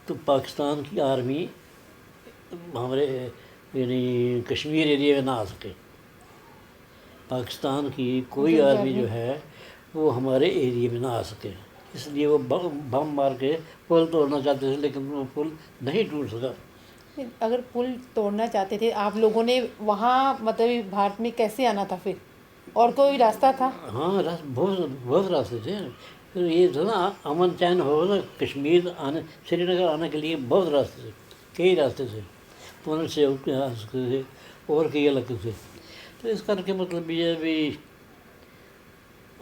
तो पाकिस्तान की आर्मी हमारे यानी कश्मीर एरिया में ना आ सके। पाकिस्तान की कोई आर्मी जो है वो हमारे एरिया में ना आ सके, इसलिए वो बम मार के पुल तोड़ना चाहते थे, लेकिन वो पुल नहीं टूट सका। अगर पुल तोड़ना चाहते थे आप लोगों ने, वहाँ मतलब भारत में कैसे आना था फिर, और कोई रास्ता था? हाँ, बहुत रास्ते थे। फिर ये था ना अमन चैन हो ना, कश्मीर आने, श्रीनगर आने के लिए बहुत रास्ते थे, कई रास्ते थे। पुणे से आ सकते थे और कई अलग थे। तो इस करके मतलब ये भी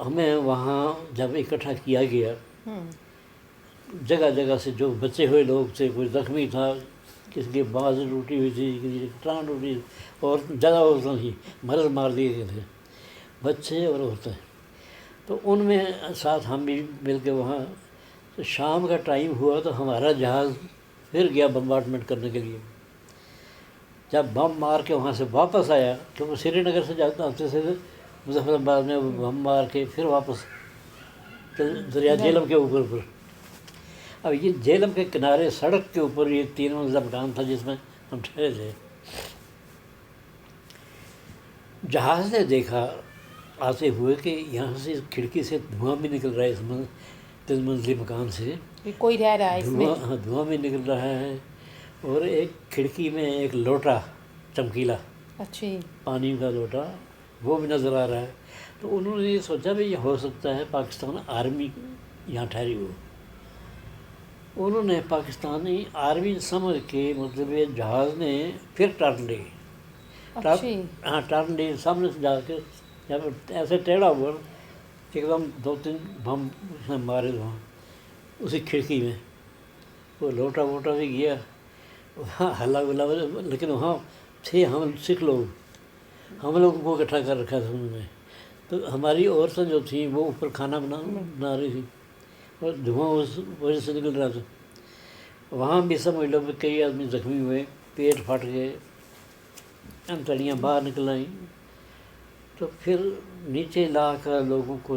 हमें वहाँ जब इकट्ठा किया गया, जगह जगह से जो बचे हुए लोग थे, कोई ज़ख्मी था, किसी की बाँह टूटी हुई थी, किसी की टांग टूटी, और ज़्यादा औरतें थी, मर्द मार दिए गए थे, बच्चे और औरतें। तो उनमें साथ हम भी मिल के वहाँ, तो शाम का टाइम हुआ तो हमारा जहाज़ फिर गया बम्बार्डमेंट करने के लिए। जब बम मार के वहाँ से वापस आया, क्योंकि श्रीनगर से जाते आते थे मुजफ्फराबाद में बम मार के फिर वापस दरिया झेलम के ऊपर। अब ये झेलम के किनारे सड़क के ऊपर ये 3 मंजिला मकान था जिसमें हम ठहरे थे। जहाज़ ने देखा आते हुए कि यहाँ से खिड़की से धुआं भी निकल रहा है, इस 3 मंजिली मकान से कि कोई रह रहा है इसमें। धुआं, हाँ, धुआं भी निकल रहा है, और एक खिड़की में एक लोटा चमकीला, अच्छी। पानी का लोटा, वो भी नज़र आ रहा है। तो उन्होंने ये सोचा भी ये हो सकता है पाकिस्तान आर्मी यहाँ ठहरी हो। उन्होंने पाकिस्तानी आर्मी समझ के, मतलब ये जहाज़ ने फिर टर्न ली। अच्छी। हाँ, टर्न ली, सामने से जाके जब ऐसे टेढ़ा हुआ, एकदम 2-3 बम उसने मारे वहाँ उसी खिड़की में। वो लोटा वोटा भी गया, वहाँ हल्ला गुल्ला, लेकिन वहाँ थे हम सिख लोग, हम लोगों को इकट्ठा कर रखा था उन्होंने। तो हमारी औरतें जो थी वो ऊपर खाना बना रही थी, और धुआं उस वजह से निकल रहा था। वहाँ भी समझ लो कि कई आदमी ज़ख्मी हुए, पेट फट गए, अंतड़ियाँ बाहर निकल आई। तो फिर नीचे ला कर लोगों को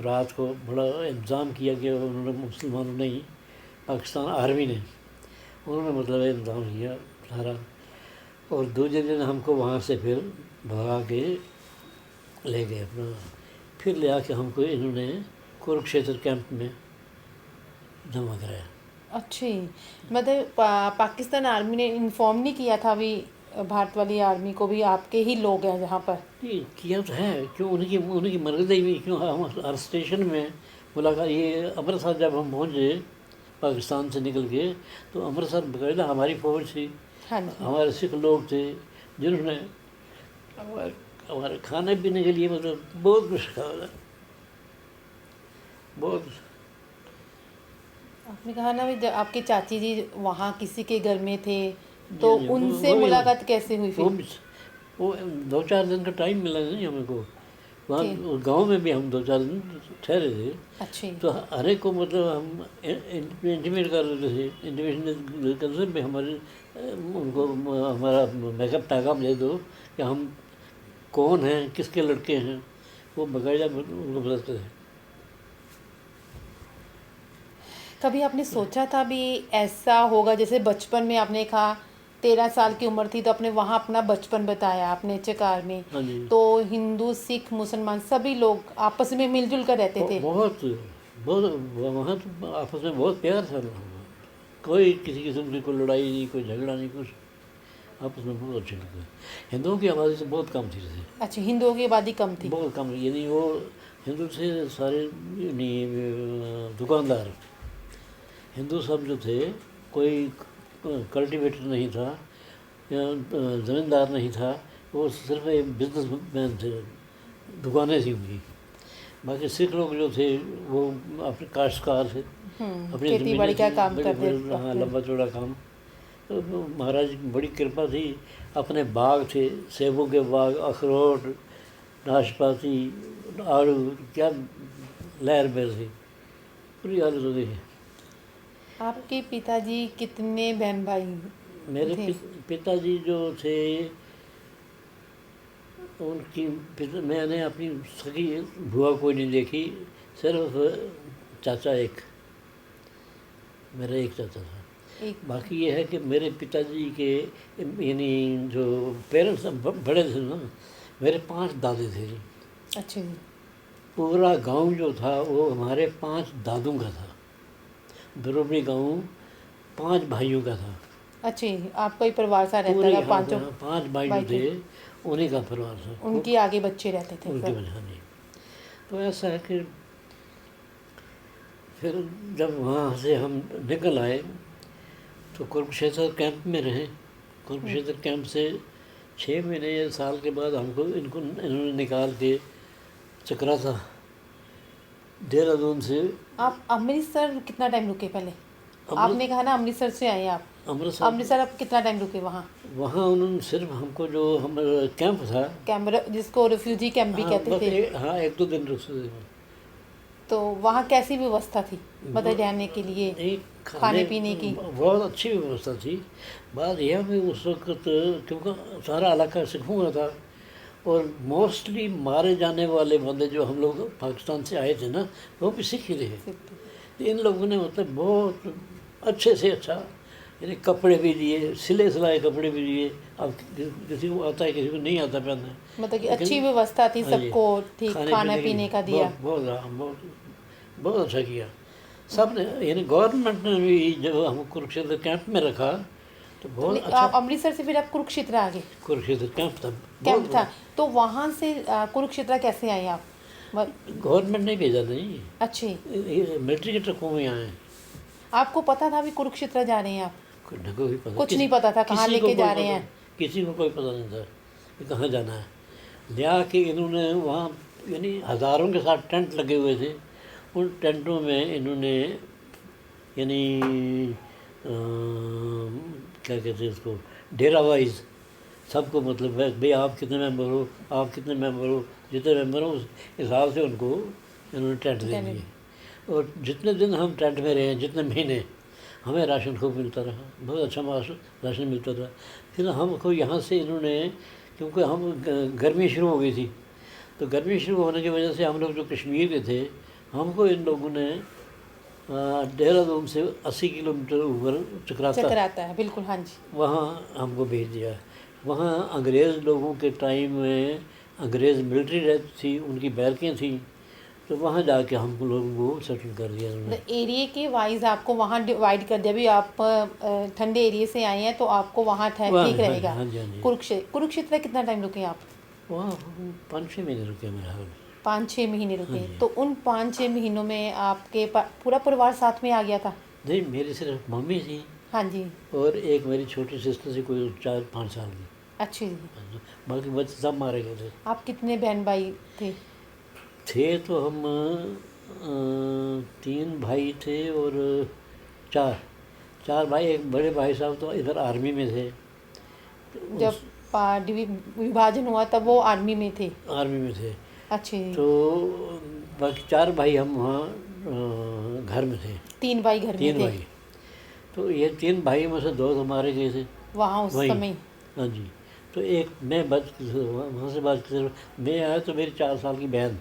रात को बड़ा इंतज़ाम किया गया, उन्होंने, मुसलमानों ने ही, पाकिस्तान आर्मी ने, उन्होंने मतलब इंतज़ाम किया सारा। और दूसरे दिन हमको वहाँ से फिर भगा के ले गए अपना, फिर ले आके हमको इन्होंने कुरुक्षेत्र कैंप में जमा कराया। अच्छी। मतलब पाकिस्तान आर्मी ने इन्फॉर्म नहीं किया था अभी भारत वाली आर्मी को भी आपके ही लोग हैं जहाँ पर? नहीं किया तो है, क्यों उनकी मर्जी में, क्यों हम हर स्टेशन में मुलाकात। ये अमृतसर जब हम पहुँचे पाकिस्तान से निकल के, तो अमृतसर बकायदा हमारी फौज थी, हाँ जी। हमारे सिख लोग थे, जिन्होंने हमारे खाने पीने के लिए मतलब बहुत कुछ खाया, बहुत। आपने कहा ना भी जब आपके चाची जी वहाँ किसी के घर में थे, तो जी, उनसे वो भी- मुलाकात कैसे हुई वो फिर? वो 2-4 दिन का टाइम मिला नहीं हमको वहाँ। ठीक। गांव में भी हम 2-4 दिन ठहरे थे। अच्छी। तो हर एक को मतलब हम इंटीमेट कर रहे थे, इंटीमेशन करते भी हमारे, उनको हमारा मेकअप पैकअप दे दो कि हम कौन हैं, किसके लड़के हैं, वो बाकायदा उनको बताते थे। कभी आपने सोचा था भी ऐसा होगा, जैसे बचपन में आपने कहा 13 साल की उम्र थी तो आपने वहाँ अपना बचपन बताया अपने चकार में, हाँ जी। तो हिंदू सिख मुसलमान सभी लोग आपस में मिलजुल कर रहते थे? बहुत बहुत वहाँ तो आपस में बहुत प्यार था, कोई किसी किस्म की कोई लड़ाई नहीं, कोई झगड़ा नहीं, कुछ आपस में बहुत अच्छे लगते हैं। हिंदुओं की आबादी से बहुत कम थी जैसे, अच्छा, हिंदुओं की आबादी कम थी। बहुत कम, यानी वो हिंदू से सारे, यानी दुकानदार हिंदू सब जो थे, कोई कल्टीवेटर नहीं था या ज़मींदार नहीं था, वो सिर्फ एक बिजनेसमैन थे, दुकानें थी उनकी। बाकी सिख लोग जो थे वो अपने काश्तकार थे, अपनी खेती ज़मीनें बाड़ी का थी, काम बड़े करते बड़े, हाँ, थे। लंबा चौड़ा काम। तो महाराज की बड़ी कृपा थी, अपने बाग थे, सेबों के बाग, अखरोट, नाशपाती, आड़ू, क्या लहर बेर थी, पूरी हालत होती थी। आपके पिताजी कितने बहन भाई मेरे थे? पिताजी जो थे, उनकी मैंने अपनी सगी बुआ कोई नहीं देखी, सिर्फ चाचा एक, मेरा एक चाचा था। एक। बाकी ये है कि मेरे पिताजी के, यानी जो पेरेंट्स बड़े थे ना, मेरे 5 दादे थे जी। अच्छा जी। पूरा गांव जो था वो हमारे 5 दादों का था। बरोबरी गांव 5 भाइयों का था। अच्छा जी, आपका ही परिवार सा रहता पूरे था, यहाँ पांचों 5 भाई जो भाई थे, थे, उन्हीं का परिवार था। उनके आगे बच्चे रहते थे उनकी सब। वजह नहीं। तो ऐसा है कि फिर जब वहाँ से हम निकल आए तो कुरुक्षेत्र कैंप में रहे। कुरुक्षेत्र कैंप से 6 महीने या साल के बाद हमको इन्होंने निकाल के चक्राता, देहरादून से आप अमृतसर कितना टाइम रुके पहले? आपने कहा ना अमृतसर से आए आप। अमृतसर अमृतसर आप कितना टाइम रुके वहाँ? वहाँ उन्होंने सिर्फ हमको जो हम कैंप था, कैमरा जिसको रिफ्यूजी कैंप भी हाँ कहते बस थे, हाँ 1-2 दिन रुक सकते थे। तो वहाँ कैसी व्यवस्था थी मतलब रहने के लिए, नहीं, खाने पीने की? बहुत अच्छी व्यवस्था थी। बात यह भी उस वक्त क्योंकि सारा इलाका सिखों का था और मोस्टली मारे जाने वाले बंदे जो हम लोग पाकिस्तान से आए थे ना, वो भी सिख ही थे। तो इन लोगों ने मतलब बहुत अच्छे से अच्छा, यानी कपड़े भी दिए, सिले सिलाए कपड़े भी दिए। अब किसी को आता है, किसी को नहीं आता पहनना, मतलब कि लेकिन अच्छी व्यवस्था थी हाँ जी, सबको, ठीक खाना पीने का दिया। बहुत बहुत बहुत बहुत अच्छा किया सब ने। यानी गवर्नमेंट ने भी जब हम कुरुक्षेत्र कैंप में रखा तो बहुत अच्छा। आप अमृतसर से फिर आप कुरुक्षेत्र आ गए? कुरुक्षेत्र कैंप था, कैंप था, तो वहाँ से कुरुक्षेत्र कैसे आए आप? गवर्नमेंट ने भेजा नहीं, अच्छी, ये मिलिट्री के ट्रकों में आए। आपको पता था भी कुरुक्षेत्र जा रहे हैं आप? कोई पता, कुछ नहीं पता था कहाँ किसी को लेके जा कोई रहे पता- हैं? किसी को कोई पता नहीं था कि कहाँ जाना है। लिया कि इन्होंने वहाँ यानी हज़ारों के साथ टेंट लगे हुए थे। उन टेंटों में इन्होंने यानी क्या कहते हैं उसको, डेरा वाइज सबको, मतलब भाई आप कितने मेंबर हो, आप कितने मेंबर हो, जितने मेंबर हो उस हिसाब से उनको इन्होंने टेंट दे दिए। और जितने दिन हम टेंट में रहे, जितने महीने, हमें राशन खूब मिलता रहा, बहुत अच्छा राशन मिलता रहा। फिर हमको यहाँ से इन्होंने, क्योंकि हम गर्मी शुरू हो गई थी, तो गर्मी शुरू होने की वजह से हम लोग जो कश्मीर के थे, हमको इन लोगों ने देहरादून से 80 किलोमीटर ऊपर चकराता है, बिल्कुल, हाँ जी, वहाँ हमको भेज दिया। वहाँ अंग्रेज़ लोगों के टाइम में अंग्रेज़ मिलिट्री रहती थी, उनकी बैरकें थी, तो वहाँ जाके हम लोगों को सेटल कर दिया उन्होंने। एरिया के वाइज आपको वहाँ डिवाइड कर दिया भी, आप ठंडे एरिया से आए हैं तो आपको वहाँ ठीक रहेगा। हाँ जी, हाँ जी। कुरुक्षेत्र कितना टाइम रुके आप? वहाँ 5-6 महीने रुके मेरे हाल। 5-6 महीने रुके। हाँ जी। तो उन 5-6 महीनों में आपके पूरा परिवार साथ में आ गया था? नहीं, मेरी सिर्फ मम्मी थी हाँ जी, और एक मेरी छोटी सिस्टर थी, कोई 4-5 साल की। अच्छी जी। बाकी बच्चे सब मारे गए थे। आप कितने बहन भाई थे? तो हम 3 भाई थे और 4 भाई। एक बड़े भाई साहब तो इधर आर्मी में थे। जब विभाजन हुआ तब वो आर्मी में थे? आर्मी में थे। अच्छी। तो बाकी 4 भाई हम वहाँ घर में थे। 3 भाई घर में 3 थे? भाई। तो ये 3 भाई में से 2 तो मारे गए थे वहाँ उस वहीं। समय? हाँ जी। तो एक मैं वहाँ से बात कर, मैं आया तो मेरी 4 साल की बहन,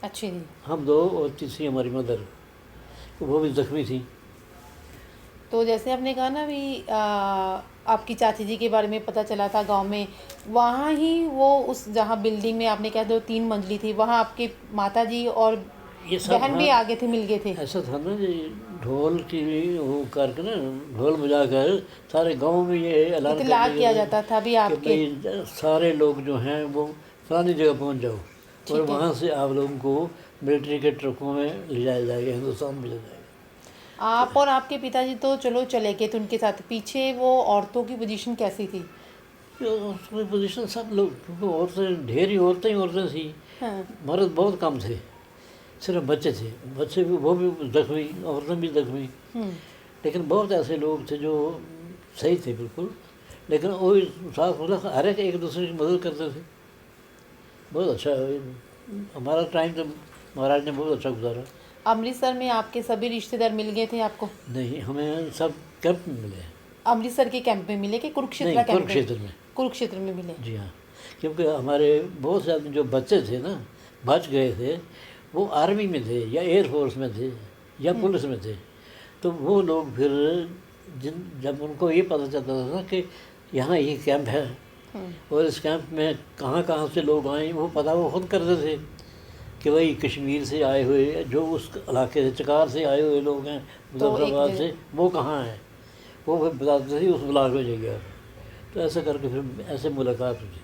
अच्छी जी, हम 2 और तीसरी हमारी मदर, तो वो भी ज़ख्मी थी। तो जैसे आपने कहा ना भी आपकी चाची जी के बारे में पता चला था गांव में, वहाँ ही वो उस जहाँ बिल्डिंग में आपने कहा 3 मंजिली थी, वहाँ आपके माता जी और ये सब बहन भी आगे थे, मिल गए थे? ऐसा था ना जी, ढोल की वो करके ना, ढोल बजा कर सारे गांव में ये ऐलान इतला कर किया जाता था भी कि आपके? भाई सारे लोग जो हैं वो फलानी जगह पहुंच जाओ और वहाँ से आप लोगों को मिलिट्री के ट्रकों में ले जाया जाएगा, हिंदुस्तान में ले जाएगा। आप और आपके पिताजी तो चलो चले गए थे उनके साथ, पीछे वो औरतों की पोजीशन कैसी थी? उसमें पोजीशन सब लोग, क्योंकि औरतें ढेर ही औरतें थी। हाँ, मर्द बहुत कम थे, सिर्फ बच्चे थे। बच्चे भी, वो भी जख्मी, औरतें भी जख्मी। लेकिन बहुत ऐसे लोग थे जो सही थे बिल्कुल, लेकिन वो साथ मतलब हर एक दूसरे की मदद करते थे। बहुत अच्छा हमारा टाइम तो महाराज ने बहुत अच्छा गुजारा। अमृतसर में आपके सभी रिश्तेदार मिल गए थे आपको? नहीं, हमें सब कैंप में मिले। अमृतसर के कैंप में मिले कि कुरुक्षेत्र नहीं, कैंप में? कुरुक्षेत्र में। कुरुक्षेत्र में मिले। जी हाँ, क्योंकि हमारे बहुत से आदमी जो बच्चे थे ना, बच गए थे, वो आर्मी में थे या एयरफोर्स में थे या पुलिस में थे। तो वो लोग फिर जब उनको ये पता चलता था ना कि यहाँ ये कैंप है और इस कैंप में कहाँ कहाँ से लोग आए, वो पता वो खुद करते थे कि भाई कश्मीर से आए हुए, जो उस इलाके से चकार से आए हुए लोग हैं, मुजफ्फराबाद से, वो कहाँ हैं, वो फिर बताते थे उस ब्लॉक में जाइए आप। तो ऐसा करके फिर ऐसे मुलाकात होती थी।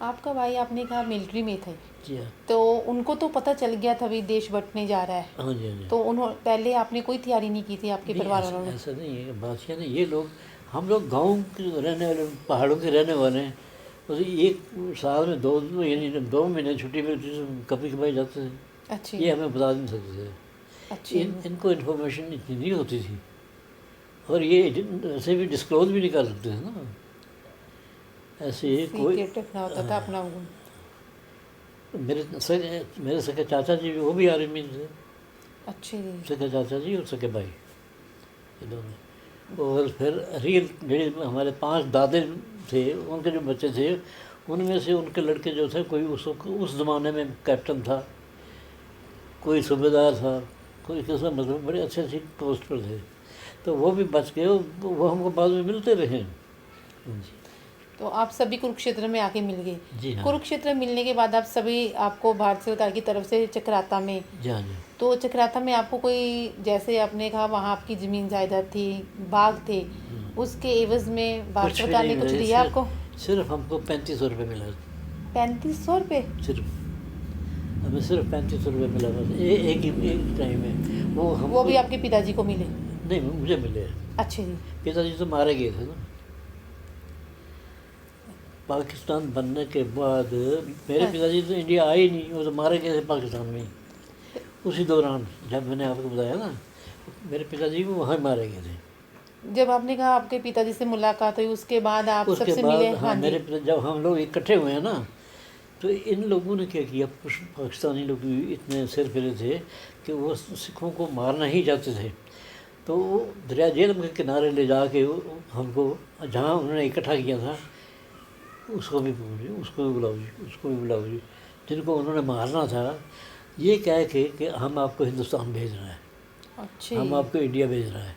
आपका भाई आपने कहा मिलिट्री में थे, जी हाँ। तो उनको तो पता चल गया था भी देश बंटने जा रहा है? हाँ जी, हाँ जी। तो उन्होंने पहले आपने कोई तैयारी नहीं की थी आपके परिवार वालों ने? ऐसा नहीं है, बात ये नहीं, ये लोग, हम लोग गांव के रहने वाले, पहाड़ों के रहने वाले हैं। तो एक साल में 2 महीने छुट्टी मिलती थी, कभी कभाई जाते थे। अच्छी। ये हमें बता नहीं सकते थे अच्छी इनको इन्फॉर्मेशन इतनी नहीं होती थी, और ये ऐसे भी डिस्क्लोज भी नहीं कर सकते थे ना, ऐसे कोई। सीक्रेट रखना होता था अपना वो। मेरे सके चाचा जी वो भी आर्मी थे, अच्छे जी। सके चाचा जी और सके भाई, ये दोनों। और फिर रियल ਜਿਹੜੇ हमारे 5 दादे थे, उनके जो बच्चे थे उनमें से उनके लड़के जो थे, कोई उस ज़माने में कैप्टन था, कोई सूबेदार था, कोई किसी मतलब बड़े अच्छे अच्छी पोस्ट पर थे, तो वो भी बच गए, वो हमको बाद में मिलते रहे। जी तो आप सभी कुरुक्षेत्र में आके मिल गए। जी हाँ कुरुक्षेत्र मिलने के बाद आप सभी, आपको भारत सरकार की तरफ से चक्राता में, जी हाँ जी। तो चक्राता में आपको कोई, जैसे आपने कहा वहाँ आपकी ज़मीन जायदाद थी, बाग थे, उसके एवज में भारत कुछ भी सरकार ने नहीं कुछ मिला, दिया आपको? सिर्फ हमको 3500 रुपये मिला, 3500 रुपये? सिर्फ हमें सिर्फ 3500 रुपये मिला बस, एक टाइम में। वो भी आपके पिताजी को मिले? नहीं, मुझे मिले। अच्छे जी। पिताजी तो मारे गए थे ना। पाकिस्तान बनने के बाद मेरे हाँ। पिताजी तो इंडिया आए ही नहीं, वो तो मारे गए थे पाकिस्तान में ही। उसी दौरान जब मैंने आपको बताया ना, मेरे पिताजी को वहाँ मारे गए थे। जब आपने कहा आपके पिताजी से मुलाकात हुई, उसके बाद आप उसके सबसे बाद मिले? हाँ, हाँ जी। मेरे जब हम लोग इकट्ठे हुए हैं ना, तो इन लोगों ने क्या किया, कुछ पाकिस्तानी लोग भी इतने सिर फिरे थे कि वो सिखों को मारना ही चाहते थे। तो वो दरिया झेलम के किनारे ले जाके हमको, जहाँ उन्होंने इकट्ठा किया था, उसको भी बुलाओ जी, उसको भी बुलाओ जी, उसको भी बुलाओ जी, जिनको उन्होंने मारना था, ये कह के कि हम आपको हिंदुस्तान भेज रहे हैं, अच्छे। हम आपको इंडिया भेज रहे हैं।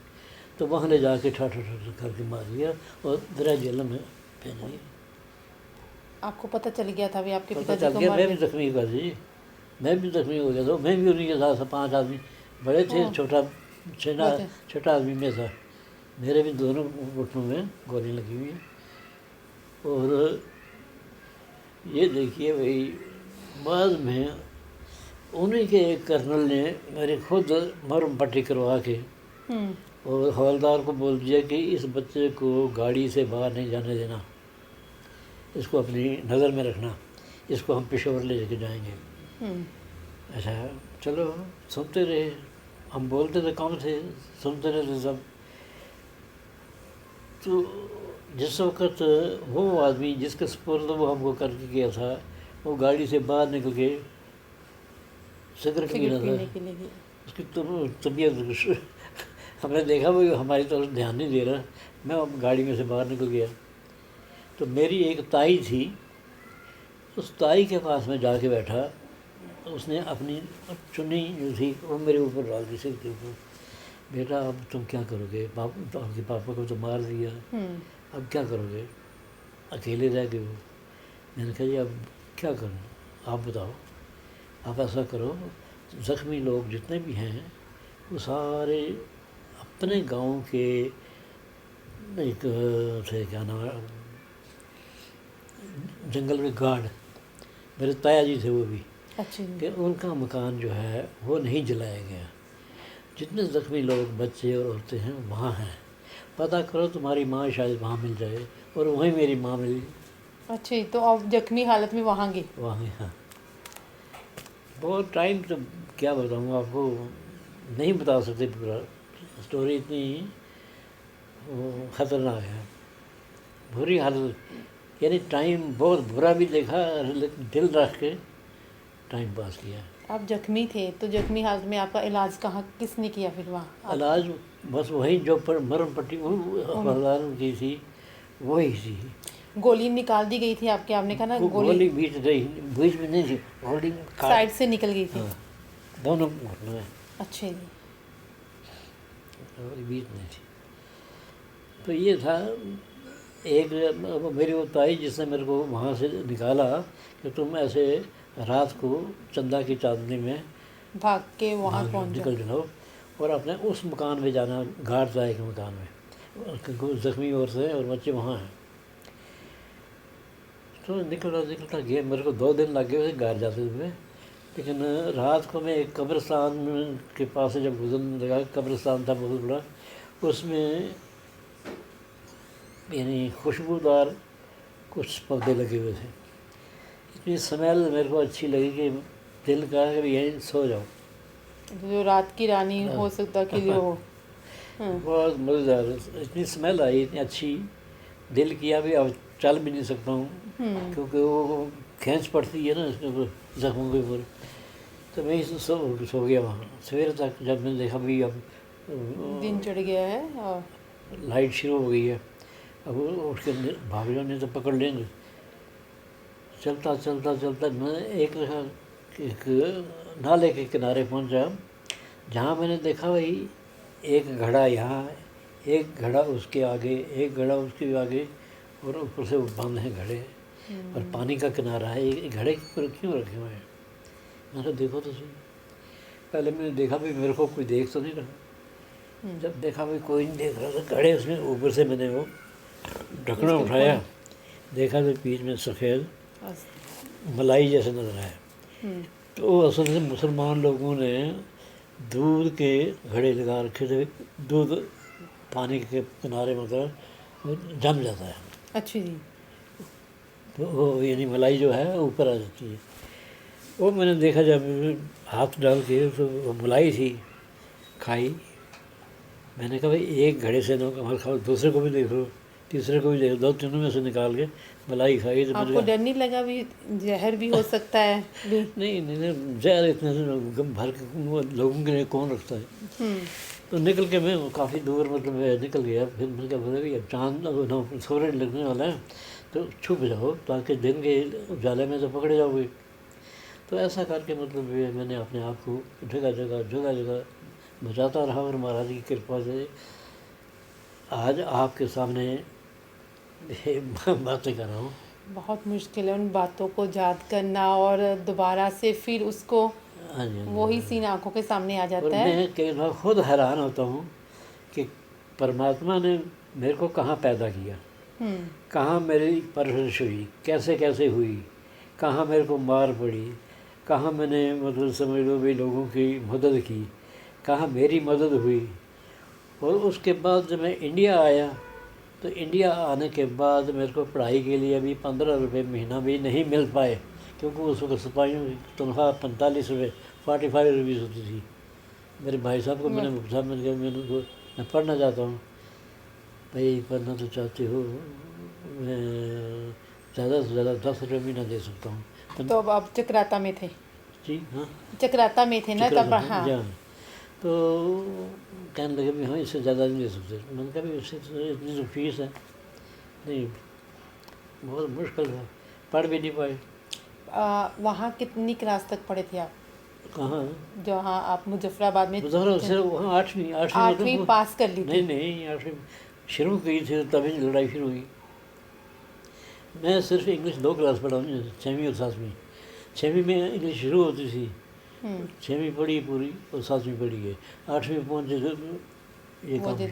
तो वहाँ ले जाके ठाठा ठाठा करके मार दिया और दरिया झेलम में भेज दिया। आपको पता चल गया था भी आपके पता पिताजी चल को गया, मार मैं भी दिया? जख्मी हुआ जी, मैं भी जख्मी हो गया था। मैं भी उन्हीं के साथ 5 आदमी, बड़े थे, छोटा बहुत है। छोटा आदमी में था। मेरे भी दोनों घुटनों में गोली लगी हुई है। और ये देखिए भाई, बाद में उन्हीं के एक कर्नल ने मेरी खुद मरहम पट्टी करवा के और हवलदार को बोल दिया कि इस बच्चे को गाड़ी से बाहर नहीं जाने देना, इसको अपनी नज़र में रखना, इसको हम पेशावर ले जाके जाएंगे। अच्छा चलो, सुनते रहे, हम बोलते थे कम थे, सुनते रहते सब। तो जिस वक्त वो आदमी जिसके सपुर्द वो हमको करके गया था, वो गाड़ी से बाहर निकल के सिगरेट पीना था, पीने के लिए गए। उसकी तबीयत हमने देखा वो हमारी तरफ ध्यान नहीं दे रहा। मैं अब गाड़ी में से बाहर निकल गया, तो मेरी एक ताई थी, उस ताई के पास में जाके बैठा, उसने अपनी चुन्नी जो थी वो मेरे ऊपर डाल दी, सिर के ऊपर। बेटा अब तुम क्या करोगे, तो आपके पापा को तो मार दिया, अब क्या करोगे, अकेले रह गए हो। मैंने कहा जी अब क्या करूँ, आप बताओ। आप ऐसा करो, ज़ख्मी लोग जितने भी हैं वो सारे अपने गांव के एक थे, क्या नाम है, जंगल में गार्ड, मेरे ताया जी थे वो भी, अच्छा जी। कि उनका मकान जो है वो नहीं जलाया गया। जितने ज़ख्मी लोग, बच्चे और औरतें हैं वहाँ हैं, पता करो, तुम्हारी माँ शायद वहाँ मिल जाए। और वहीं मेरी माँ मिली। अच्छा जी, तो आप जख्मी हालत में वहाँ गए? वहाँ, हाँ। बहुत टाइम, तो क्या बताऊँ आपको, नहीं बता सकते पूरा, स्टोरी इतनी वो ख़तरनाक है, बुरी हालत। यानी टाइम बहुत बुरा भी देखा, लेकिन दिल रख के टाइम पास किया। आप जख्मी थे, तो जख्मी हालत में आपका इलाज कहाँ, किसने किया फिर वहाँ? इलाज बस वही जो पर मरहम पट्टी हवलदार की थी, वही थी। गोली निकाल दी गई थी आपके, आपने कहा ना गोली बीच में नहीं थी, गोली साइड से निकल गई थी। हाँ, दोनों घुटनों में, अच्छे जी। गोली बीच में थी। तो ये था एक मेरी वो ताई जिसने मेरे को वहाँ से निकाला कि तुम ऐसे रात को चंदा की चांदनी में भाग के वहाँ पहुँच निकल जाओ और अपने उस मकान में जाना, घाट जाए के मकान में, क्योंकि ज़ख्मी औरतें और बच्चे वहाँ हैं। तो निकलता गया, मेरे को 2 दिन लग गए घर जाते हुए। लेकिन रात को मैं एक कब्रिस्तान के पास से जब गुजरने लगा, कब्रिस्तान था बहुत बड़ा, उसमें यानी खुशबूदार कुछ पौधे लगे हुए थे। इतनी स्मेल मेरे को अच्छी लगी कि दिल कहा कि यहीं सो जाओ। जो रात की रानी हो सकता कि जो हो। हाँ। बहुत मज़ेदार, इतनी स्मेल आई इतनी अच्छी, दिल किया भी अब चल भी नहीं सकता हूँ, क्योंकि वो खींच पड़ती है ना इसके ऊपर, जख्मों के ऊपर। तो मैं सो गया वहाँ। सवेरे तक जब मैंने देखा भी अब दिन चढ़ गया है और लाइट शुरू हो गई है, अब वो उठ के भाग जाओ नहीं तो पकड़ लेंगे। चलता चलता चलता मैं एक नाले के किनारे पहुंचा, जहाँ मैंने देखा भाई एक घड़ा यहाँ है, एक घड़ा उसके आगे, एक घड़ा उसके आगे, और ऊपर से वो बंद है घड़े, और पानी का किनारा है। ये घड़े क्यों रखे हुए हैं? मैंने कहा देखो तो सही। पहले मैंने देखा भी मेरे को कोई देख तो नहीं रहा, जब देखा भी कोई नहीं देख रहा था घड़े उसमें, ऊपर से मैंने वो ढकना उठाया, देखा तो बीच में सफ़ेद मलाई जैसे नजर आया। तो वो असल से मुसलमान लोगों ने दूध के घड़े लगा रखे थे, दूध पानी के किनारे मतलब वो जम जाता है, अच्छी जी। तो वो यानी मलाई जो है ऊपर आ जाती है। वो मैंने देखा जब हाथ डाल के तो वो मलाई थी, खाई। मैंने कहा भाई एक घड़े से ना कमाल खाओ, दूसरे को भी देखो, तीसरे को भी देखो, दो तीनों में से निकाल के मलाई खाई। तो आपको डर नहीं लगा भी जहर भी हो सकता है भी? नहीं नहीं नहीं, जहर इतने से भर के वो लोगों के लिए कौन रखता है। तो निकल के मैं काफ़ी दूर मतलब मैं निकल गया। फिर मैंने क्या बोला कि अब चांद अब ना सूरज लगने वाला है तो छुप जाओ, ताकि दिन के उजाले में तो पकड़े जाओगे। तो ऐसा करके मतलब ये मैंने अपने आप को जगह जगह जगह जगह बचाता रहा, और महाराज की कृपा से आज आपके सामने ये बातें कर रहा हूँ। बहुत मुश्किल है उन बातों को याद करना और दोबारा से फिर उसको हाँ जी, हाँ जी। वही सीन आंखों के सामने आ और जाता है। मैं कई बार खुद हैरान होता हूँ कि परमात्मा ने मेरे को कहाँ पैदा किया, कहाँ मेरी परवरिश हुई, कैसे कैसे हुई, कहाँ मेरे को मार पड़ी, कहाँ मैंने मतलब समझ लो भी लोगों की मदद की, कहाँ मेरी मदद हुई। और उसके बाद जब मैं इंडिया आया, तो इंडिया आने के बाद मेरे को पढ़ाई के लिए अभी 15 रुपये महीना भी नहीं मिल पाए, क्योंकि उस वक्त सिपाहियों की तनख्वाह 45 रुपये 45 रुपीज़ होती थी। मेरे भाई साहब को मैंने पूछा, मैंने कहा मैं पढ़ना चाहता हूँ। भाई पढ़ना तो चाहते हो, मैं ज़्यादा से ज़्यादा 10 रुपये महीना दे सकता हूँ। तो अब आप चक्राता में थे? जी हाँ, चक्राता में थे ना तब? हाँ। हाँ। तो कहने लगे भी हाँ इससे ज़्यादा नहीं दे सकते। मैंने कहा भी इससे इतनी तो फीस है, नहीं बहुत मुश्किल है, पढ़ भी नहीं पाए। वहाँ कितनी क्लास तक पढ़े थे आप? कहाँ? जहाँ आप मुजफ्फराबाद में सिर्फ वहाँ 8वीं 8वीं मतलब पास कर ली थी? नहीं 8वीं शुरू की थी, तभी लड़ाई शुरू हुई। मैं सिर्फ इंग्लिश 2 क्लास पढ़ा हूँ, 6वीं और 7वीं। 6वीं में इंग्लिश शुरू होती थी, 6वीं पढ़ी पूरी और 7वीं पढ़ी है, 8वीं पहुँचे ये काम है।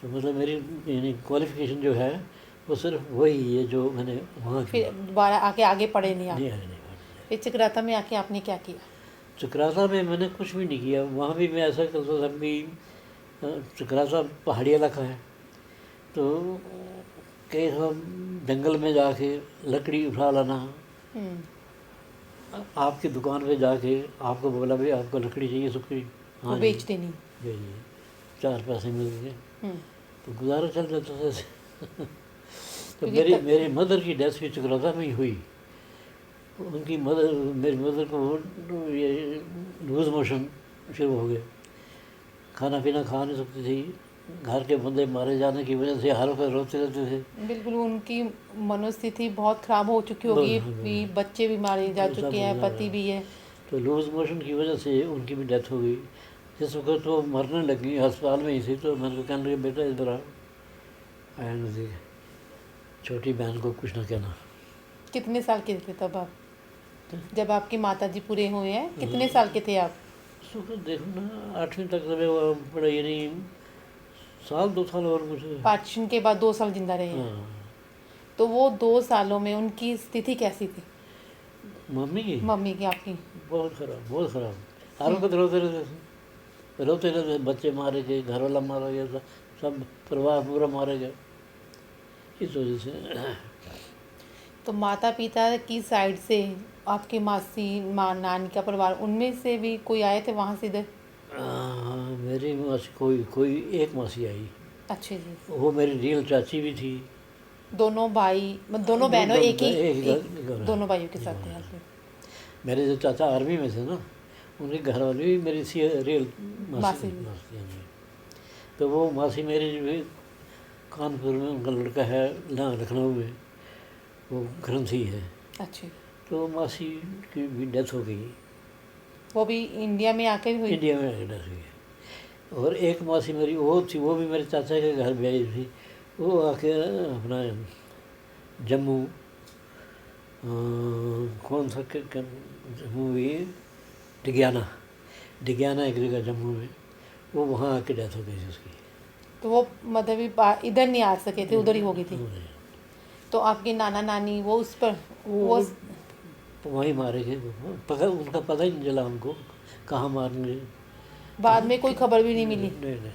तो मतलब मेरी यानी क्वालिफिकेशन जो है वो सिर्फ वही है जो मैंने वहाँ की। फिर दोबारा आके आगे पढ़े नहीं आप? नहीं आगे नहीं पढ़ा। फिर चक्राता में आके आपने क्या किया? चक्राता में मैंने कुछ भी नहीं किया। वहाँ भी मैं ऐसा करता था भी चक्राता पहाड़ी इलाका है, तो कई हम जंगल में जाके लकड़ी उठा लाना, आपकी दुकान पे जाके आपको बोला भाई आपको लकड़ी चाहिए सूखी, वो बेच देनी? जी 4 पैसे मिल गए तो गुजारा चल जाता था ऐसे। तो मेरी मदर की डेथ भी चक्राता में ही हुई। उनकी मेरी मदर को ये लूज मोशन शुरू हो गया, खाना पीना खा नहीं सकती थी, घर के बंदे मारे जाने की वजह से हर वक्त रोते रहते थे। बिल्कुल, उनकी मनोस्थिति बहुत खराब हो चुकी होगी, भी बच्चे भी मारे जा चुके हैं, पति भी है। तो लूज मोशन की वजह से उनकी भी डेथ हो गई। जिस वक्त वो मरने लगी अस्पताल में ही थी, तो मैंने कहने लगे बेटा इधर आया नज़दीक, छोटी बहन को कुछ ना कहना। कितने साल के थे तब आप, जब आपकी माता जी पूरे हुए हैं? कितने साल के थे आप? देखो ना 8वीं तक तो मैं पढ़ाई नहीं, साल 2 साल और कुछ। पार्टीशन के बाद 2 साल जिंदा रहे हैं। हाँ। तो वो 2 सालों में उनकी स्थिति कैसी थी? मम्मी की आपकी? बहुत ख़राब, बहुत ख़राब। हर वक्त रोते रहते, बच्चे मारे गए, घर वाला मारा गया, सब परिवार पूरा मारे गए इस वजह से। तो माता पिता की साइड से आपकी मासी माँ नानी का परिवार उनमें से भी कोई आए थे वहाँ से इधर? मेरी मासी कोई कोई एक मासी आई, अच्छे जी। वो मेरी रियल चाची भी थी। दोनों भाई मतलब दोनों बहनों एक ही एक दोनों भाइयों के साथ थे आप? मेरे जो चाचा आर्मी में थे ना, उनके घर वाली भी मेरी सी रियल मासी मासी भी। मासी हाँ जी। तो वो मासी मेरी जो है कानपुर में उनका लड़का है, यहाँ लखनऊ में, वो ग्रंथी है। अच्छे। तो मासी की भी डेथ हो गई, वो भी इंडिया में आकर हुई? इंडिया में डेथ हुई। और एक मासी मेरी वो थी, वो भी मेरे चाचा के घर भी आई थी। वो आके अपना जम्मू कौन सा जम्मू भी डिग्याना डिग्याना एक जगह जम्मू में, वो वहाँ आके डेथ हो गई थी उसकी। तो वो मतलब इधर नहीं आ सके थे, उधर ही हो गई थी। तो आपके नाना नानी वो उस पर वो वहीं मारे गए, पता उनका पता ही नहीं चला हमको कहाँ मारने। बाद में कोई खबर भी नहीं मिली? नहीं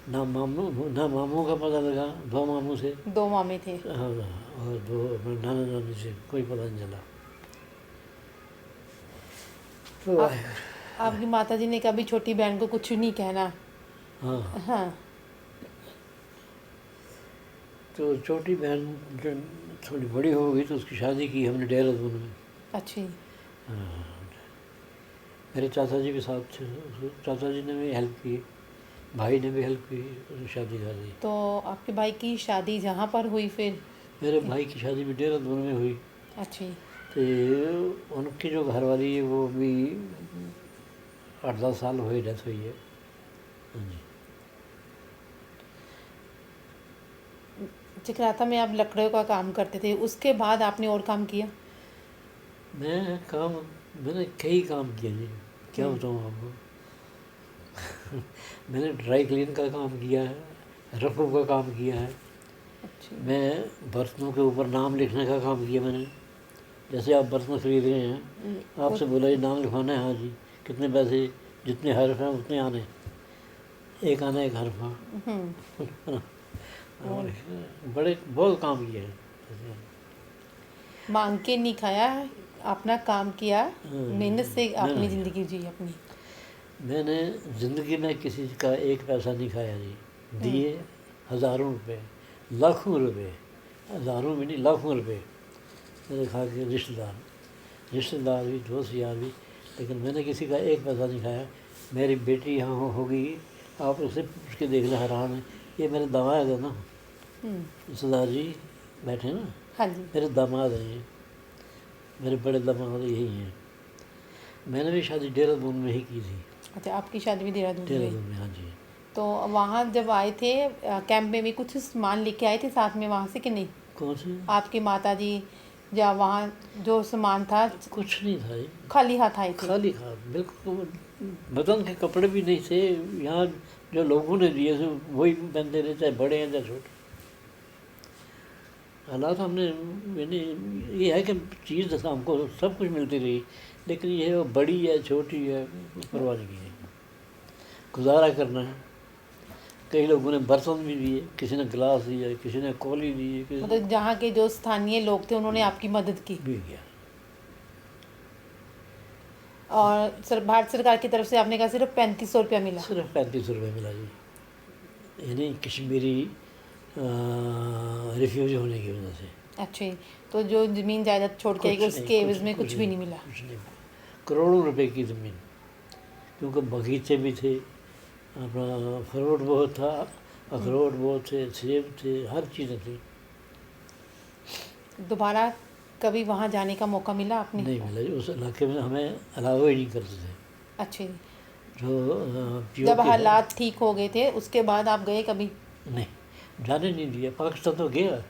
ना मामू का पता लगा, 2 मामू से। 2 मामे थे? हाँ, और 2 नाना नानी से कोई पता नहीं चला। तो आपकी माता जी ने कभी छोटी बहन को कुछ नहीं कहना? हाँ हाँ। तो छोटी बहन जो थोड़ी बड़ी हो गई तो उसकी शादी की हमने देहरादून में। अच्छी। हाँ, मेरे चाचा जी भी साथ थे, चाचा जी ने भी हेल्प की, भाई ने भी हेल्प की, उसने शादी कर दी। तो आपके भाई की शादी जहाँ पर हुई फिर? मेरे भाई की शादी भी देहरादून में हुई। अच्छी। तो उनकी जो घरवाली है वो भी 8-10 साल हुए डेथ हुई है। हाँ जी। चक्राता में आप लकड़ियों का काम करते थे, उसके बाद आपने और काम किया? मैंने कई काम किए जी, क्या बताऊँ आपको। मैंने ड्राई क्लीन का काम किया है, रफू का काम किया है। अच्छा। मैं बर्तनों के ऊपर नाम लिखने का काम किया मैंने। जैसे आप बर्तन खरीद रहे हैं, आपसे बोला ये नाम लिखवाना है, हाँ जी, कितने पैसे, जितने हर्फ हैं उतने आने, एक आना एक हर्फ। बड़े बहुत काम किए हैं। मांग के नहीं खाया, अपना काम किया, मेहनत से अपनी ज़िंदगी जी अपनी। मैंने ज़िंदगी में किसी का एक पैसा नहीं खाया जी। दिए हज़ारों रुपए, लाखों रुपए, हज़ारों में नहीं लाखों रुपए मैंने खा के, रिश्तेदार भी, दोस्त यार भी, लेकिन मैंने किसी का एक पैसा नहीं खाया। मेरी बेटी यहाँ होगी, आप उसे पूछ के देखना, हैरान है। ये मेरे दामाद है ना, रिश्तेदार जी बैठे हैं ना, हाँ जी। मेरे दामाद हैं ये, मेरे बड़े दामाद यही हैं। मैंने भी शादी देहरादून में ही की थी। अच्छा, आपकी शादी भी देहरादून में? देहरादून में, हाँ जी। तो वहाँ जब आए थे कैंप में भी कुछ सामान लेके आए थे साथ में वहाँ से कि नहीं? कौन से? आपकी माता जी या वहाँ जो सामान था? कुछ नहीं था जी, खाली हाथ आए थे? खाली हाथ, बिल्कुल। बदन के कपड़े भी नहीं थे। यहाँ जो लोगों ने दिए थे वही पहनते रहे, चाहे बड़े हैं चाहे छोटे। हालात हमने, मैंने ये है कि चीज़ जैसा हमको सब कुछ मिलती रही, लेकिन ये वो बड़ी है छोटी है परवाह नहीं की, गुजारा करना है। कई लोगों ने बर्तन भी दिए, किसी ने गिलास दिया, किसी ने कौली दी, किसी मतलब जहाँ के जो स्थानीय लोग थे उन्होंने आपकी मदद की? भी किया। और भारत सरकार की तरफ से आपने कहा सिर्फ 3500 रुपया मिला? सिर्फ 3500 रुपये मिला जी, यानी कश्मीरी रिफ्यूज होने की वजह से। अच्छा, तो जो ज़मीन जायदाद छोड़ के आएगी उसके एवज में कुछ भी नहीं मिला? कुछ नहीं, करोड़ों रुपए की ज़मीन, क्योंकि बगीचे भी थे, अपना फ्रूट बहुत था, अखरोट बहुत थे, सेब थे, हर चीज़ें थी। दोबारा कभी वहाँ जाने का मौका मिला आपने? नहीं मिला जी, उस इलाके में हमें अलाउ ही नहीं करते थे। अच्छा, जो जब हालात ठीक हो गए थे उसके बाद आप गए कभी? नहीं, जाने नहीं दिया। पाकिस्तान तो गया,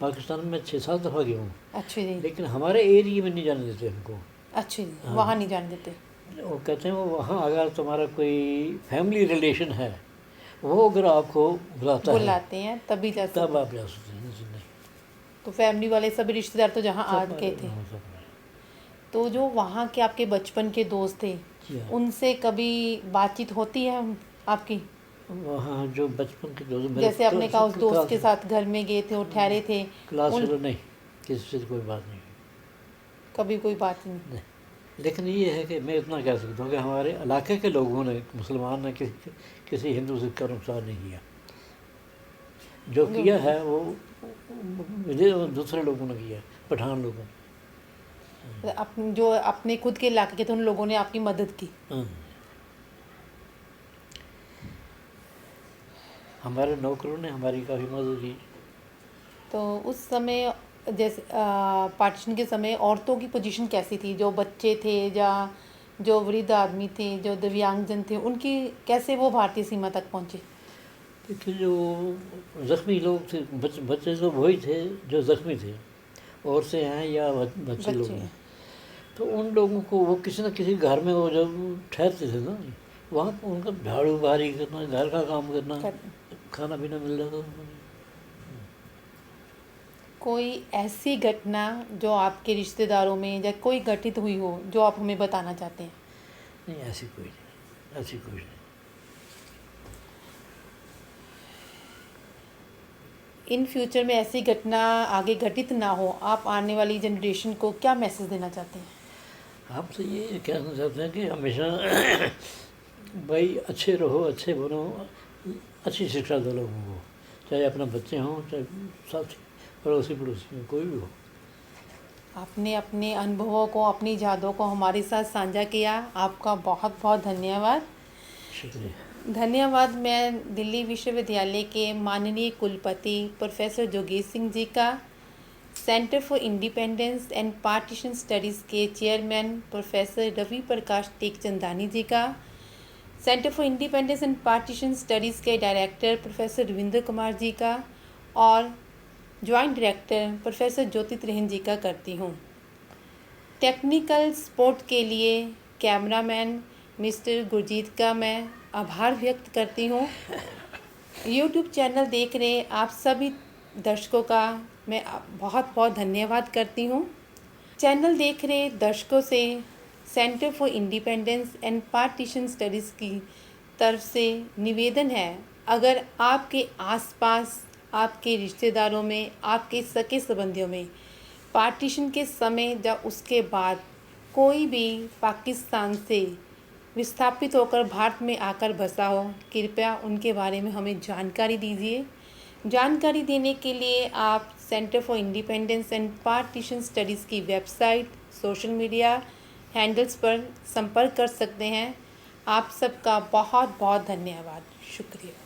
पाकिस्तान में 6-7 दफ़ा गया हूँ। अच्छा जी। लेकिन हमारे एरिया में नहीं जाने देते हमको। अच्छा जी, वहाँ नहीं जाने देते? वो कहते हैं वो वहाँ अगर तुम्हारा कोई फैमिली रिलेशन है, वो अगर आपको बुलाते हैं तभी जा सकते, तब आप जा सकते हैं, नहीं। तो फैमिली वाले सभी रिश्तेदार तो जहाँ आ गए थे। तो जो वहाँ के आपके बचपन के दोस्त थे उनसे कभी बातचीत होती है आपकी? वहाँ जो बचपन के दोस्त, जैसे आपने कहा उस दोस्त के साथ घर में गए थे और ठहरे थे, क्लास फेलो नहीं, किसी से कोई बात नहीं हुई। कभी कोई बात नहीं। नहीं, लेकिन ये है कि मैं इतना कह सकता हूँ कि हमारे इलाके के लोगों ने, मुसलमान ने किसी हिंदू सिख का नुकसान नहीं किया। जो किया है वो दूसरे लोगों ने किया, पठान लोगों ने। जो अपने खुद के इलाके के थे उन लोगों ने आपकी मदद की। हाँ। हमारे नौकरों ने हमारी काफ़ी मदद की। तो उस समय जैसे पार्टीशन के समय औरतों की पोजीशन कैसी थी? जो बच्चे थे या जो वृद्ध आदमी थे, जो दिव्यांगजन थे, उनकी कैसे वो भारतीय सीमा तक पहुँचे? क्योंकि जो ज़ख्मी लोग थे, बच्चे तो वही थे जो ज़ख्मी थे, औरतें हैं या बच्चे लोग हैं, तो उन लोगों को वो किसी न किसी घर में वो जब ठहरते थे ना, वहाँ पर उनका झाड़ू बहारी करना, घर का काम करना, खाना पीना मिल जाता था। कोई ऐसी घटना जो आपके रिश्तेदारों में या कोई घटित हुई हो जो आप हमें बताना चाहते हैं? नहीं, ऐसी कोई नहीं, ऐसी कोई नहीं। इन फ्यूचर में ऐसी घटना आगे घटित ना हो, आप आने वाली जनरेशन को क्या मैसेज देना चाहते हैं? आपसे ये कहना चाहते हैं कि हमेशा भाई अच्छे रहो, अच्छे बनो, अच्छी शिक्षा दो लोगों को, चाहे अपना बच्चे हों, चाहे साथी, पड़ोसी में कोई भी हो। आपने अपने अनुभवों को, अपनी यादों को हमारे साथ साझा किया। आपका बहुत बहुत धन्यवाद। शुक्रिया। धन्यवाद मैं दिल्ली विश्वविद्यालय के माननीय कुलपति प्रोफेसर जोगेश सिंह जी का, centre for independence and partition studies के चेयरमैन प्रोफेसर रवि प्रकाश टेकचंदानी जी का, centre for independence and partition studies के डायरेक्टर प्रोफेसर रविंद्र कुमार जी का और जॉइंट डायरेक्टर प्रोफेसर ज्योति त्रिहन जी का करती हूँ। टेक्निकल सपोर्ट के लिए कैमरामैन मिस्टर गुरजीत का मैं आभार व्यक्त करती हूँ। यूट्यूब चैनल देख रहे आप सभी दर्शकों का मैं बहुत बहुत धन्यवाद करती हूँ। चैनल देख रहे दर्शकों से centre for independence and partition studies की तरफ से निवेदन है, अगर आपके आसपास, आपके रिश्तेदारों में, आपके सगे संबंधियों में पार्टीशन के समय या उसके बाद कोई भी पाकिस्तान से विस्थापित होकर भारत में आकर बसा हो, कृपया उनके बारे में हमें जानकारी दीजिए। जानकारी देने के लिए आप centre for independence and partition studies की वेबसाइट, सोशल मीडिया हैंडल्स पर संपर्क कर सकते हैं। आप सबका बहुत बहुत धन्यवाद। शुक्रिया।